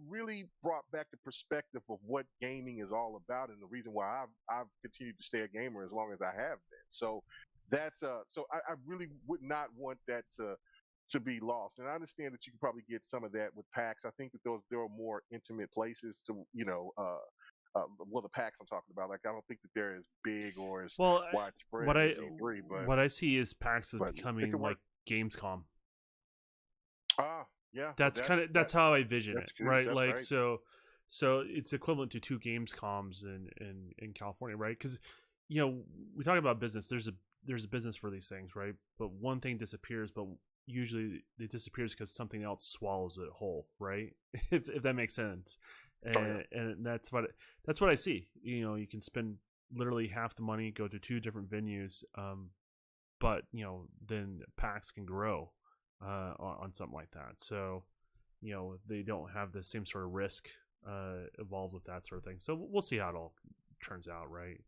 really brought back the perspective of what gaming is all about, and the reason why I've continued to stay a gamer as long as I have been. So that's so I really would not want that to be lost. And I understand that you can probably get some of that with PAX. I think that there are more intimate places to, well, the PAX I'm talking about. Like I don't think that they're as big or as Well, widespread as E3, what I see is PAX is but it becoming could work. like Gamescom. Yeah, That's kind of that's how I vision that's it, good. right? That's Like great. so it's equivalent to two Gamescoms in California, right? Because we talk about business. There's a business for these things, right? But one thing disappears, but usually it disappears because something else swallows it whole, right? If that makes sense. Oh yeah. And that's what I see. You can spend literally half the money, go to two different venues, but then PAX can grow on something like that. So they don't have the same sort of risk involved with that sort of thing. So we'll see how it all turns out, right?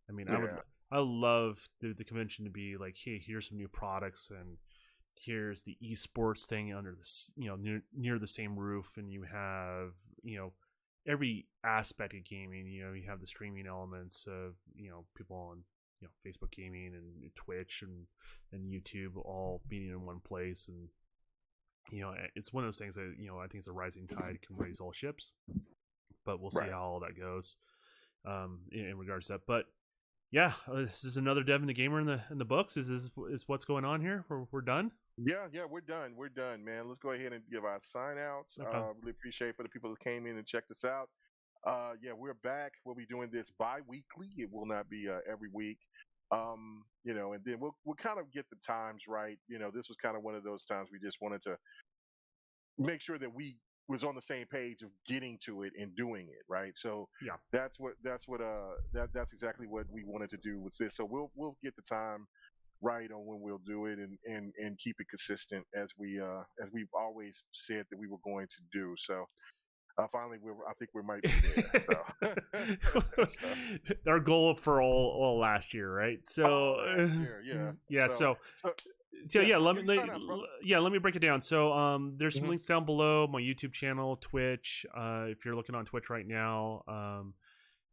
I mean, Yeah. I love the convention to be like, hey, here's some new products, and here's the esports thing under the near the same roof, and you have every aspect of gaming. You have the streaming elements of people on Facebook gaming and Twitch and YouTube all being in one place, and it's one of those things that I think it's a rising tide can raise all ships, but we'll see Right. how all that goes in regards to that. But yeah, this is another Dev and the Gamer in the books. Is what's going on here? We're done. Yeah, we're done. We're done, man. Let's go ahead and give our sign outs. Okay. Really appreciate for the people that came in and checked us out. Yeah, we're back. We'll be doing this bi-weekly. It will not be every week. And then we'll kind of get the times right. This was kind of one of those times we just wanted to make sure that we was on the same page of getting to it and doing it right. So Yeah. that's exactly what we wanted to do with this. So we'll get the time right on when we'll do it and keep it consistent as we've always said that we were going to do. So finally, I think we might be there. So. Our goal for all last year, right? So last year, yeah, yeah. So yeah, let me break it down. So there's some links down below, my YouTube channel, Twitch. If you're looking on Twitch right now,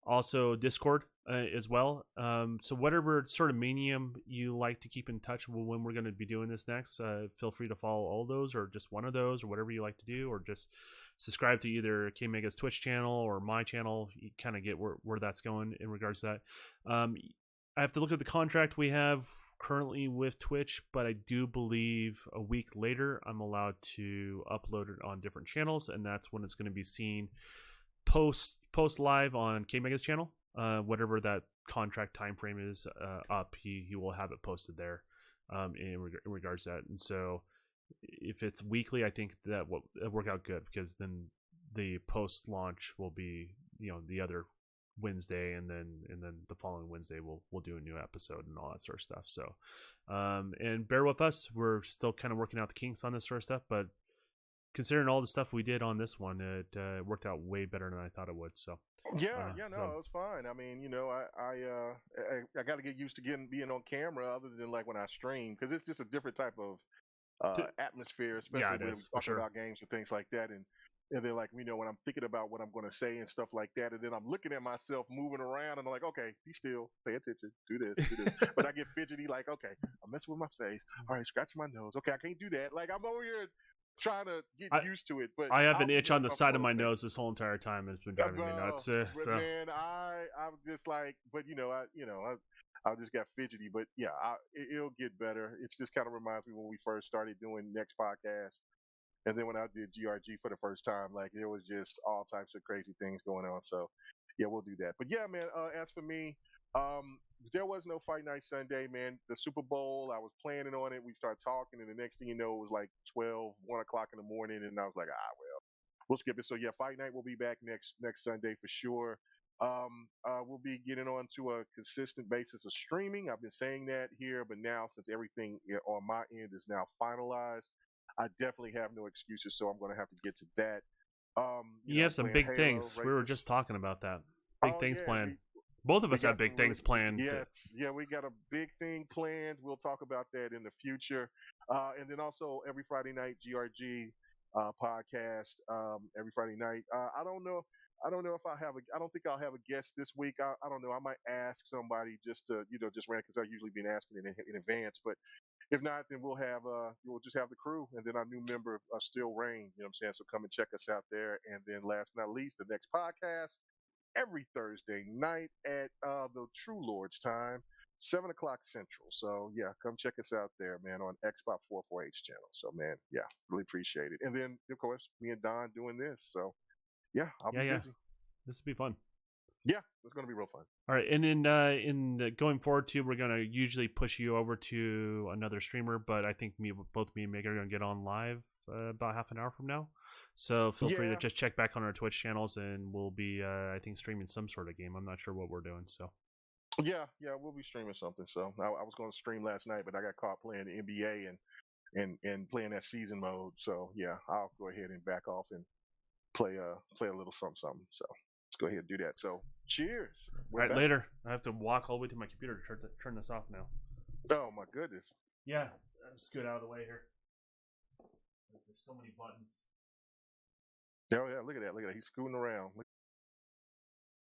also Discord as well. So whatever sort of medium you like to keep in touch with when we're going to be doing this next, feel free to follow all those or just one of those or whatever you like to do, or just subscribe to either KMEGA's Twitch channel or my channel. You kind of get where that's going in regards to that. I have to look at the contract we have currently with Twitch, but I do believe a week later I'm allowed to upload it on different channels, and that's when it's going to be seen post live on KMEGA's channel. Whatever that contract time frame is up, he will have it posted there in regards to that. And so if it's weekly, I think that will work out good, because then the post launch will be, the other Wednesday, and then the following Wednesday we'll do a new episode and all that sort of stuff. So and bear with us, we're still kind of working out the kinks on this sort of stuff, but considering all the stuff we did on this one, it worked out way better than I thought it would. So it was fine. I mean, I got to get used to being on camera, other than like when I stream, because it's just a different type of atmosphere, especially when we're talking about games and things like that. And then, like, when I'm thinking about what I'm going to say and stuff like that, and then I'm looking at myself moving around, and I'm like, okay, be still, pay attention, do this. But I get fidgety, like, okay, I'm messing with my face. All right, scratch my nose. Okay, I can't do that. Like, I'm over here trying to get used to it. But I have an itch on the side of my nose this whole entire time. It's been driving me nuts. Man, I'm just like, but I just got fidgety. But yeah, it'll get better. It's just kind of reminds me when we first started doing Next Podcast. And then when I did GRG for the first time, like, there was just all types of crazy things going on. So, yeah, we'll do that. But yeah, man, as for me, there was no Fight Night Sunday, man. The Super Bowl, I was planning on it. We started talking, and the next thing you know, it was like 1 o'clock in the morning, and I was like, well, we'll skip it. So yeah, Fight Night will be back next Sunday for sure. We'll be getting on to a consistent basis of streaming. I've been saying that here, but now, since everything on my end is now finalized, I definitely have no excuses, so I'm going to have to get to that. You have some big things. We were just talking about that. Big things planned. Both of us have big things planned. Yes, we got a big thing planned. We'll talk about that in the future. And then also every Friday night, GRG podcast. Every Friday night. I don't know if I don't think I'll have a guest this week. I don't know. I might ask somebody just to, just ran, because I've usually been asking in advance. But if not, then we'll just have the crew, and then our new member, Still Rain. You know what I'm saying? So come and check us out there. And then last but not least, the next podcast every Thursday night at the True Lord's time, 7 o'clock Central. So yeah, come check us out there, man, on Xbox 448's channel. So man, yeah, really appreciate it. And then of course, me and Don doing this. So yeah, I'll be busy. This will be fun. Yeah, it's going to be real fun. All right, and in going forward too, we're going to usually push you over to another streamer, but I think both me and Meg are going to get on live about half an hour from now. So feel free to just check back on our Twitch channels, and we'll be I think streaming some sort of game. I'm not sure what we're doing. So yeah, we'll be streaming something. So I was going to stream last night, but I got caught playing the NBA and playing that season mode. So yeah, I'll go ahead and back off and play a little something. So let's go ahead and do that. So cheers. All right, later. I have to walk all the way to my computer to turn this off now. Oh my goodness. Yeah, I'll scoot out of the way here. There's so many buttons. Oh yeah, look at that. He's scooting around.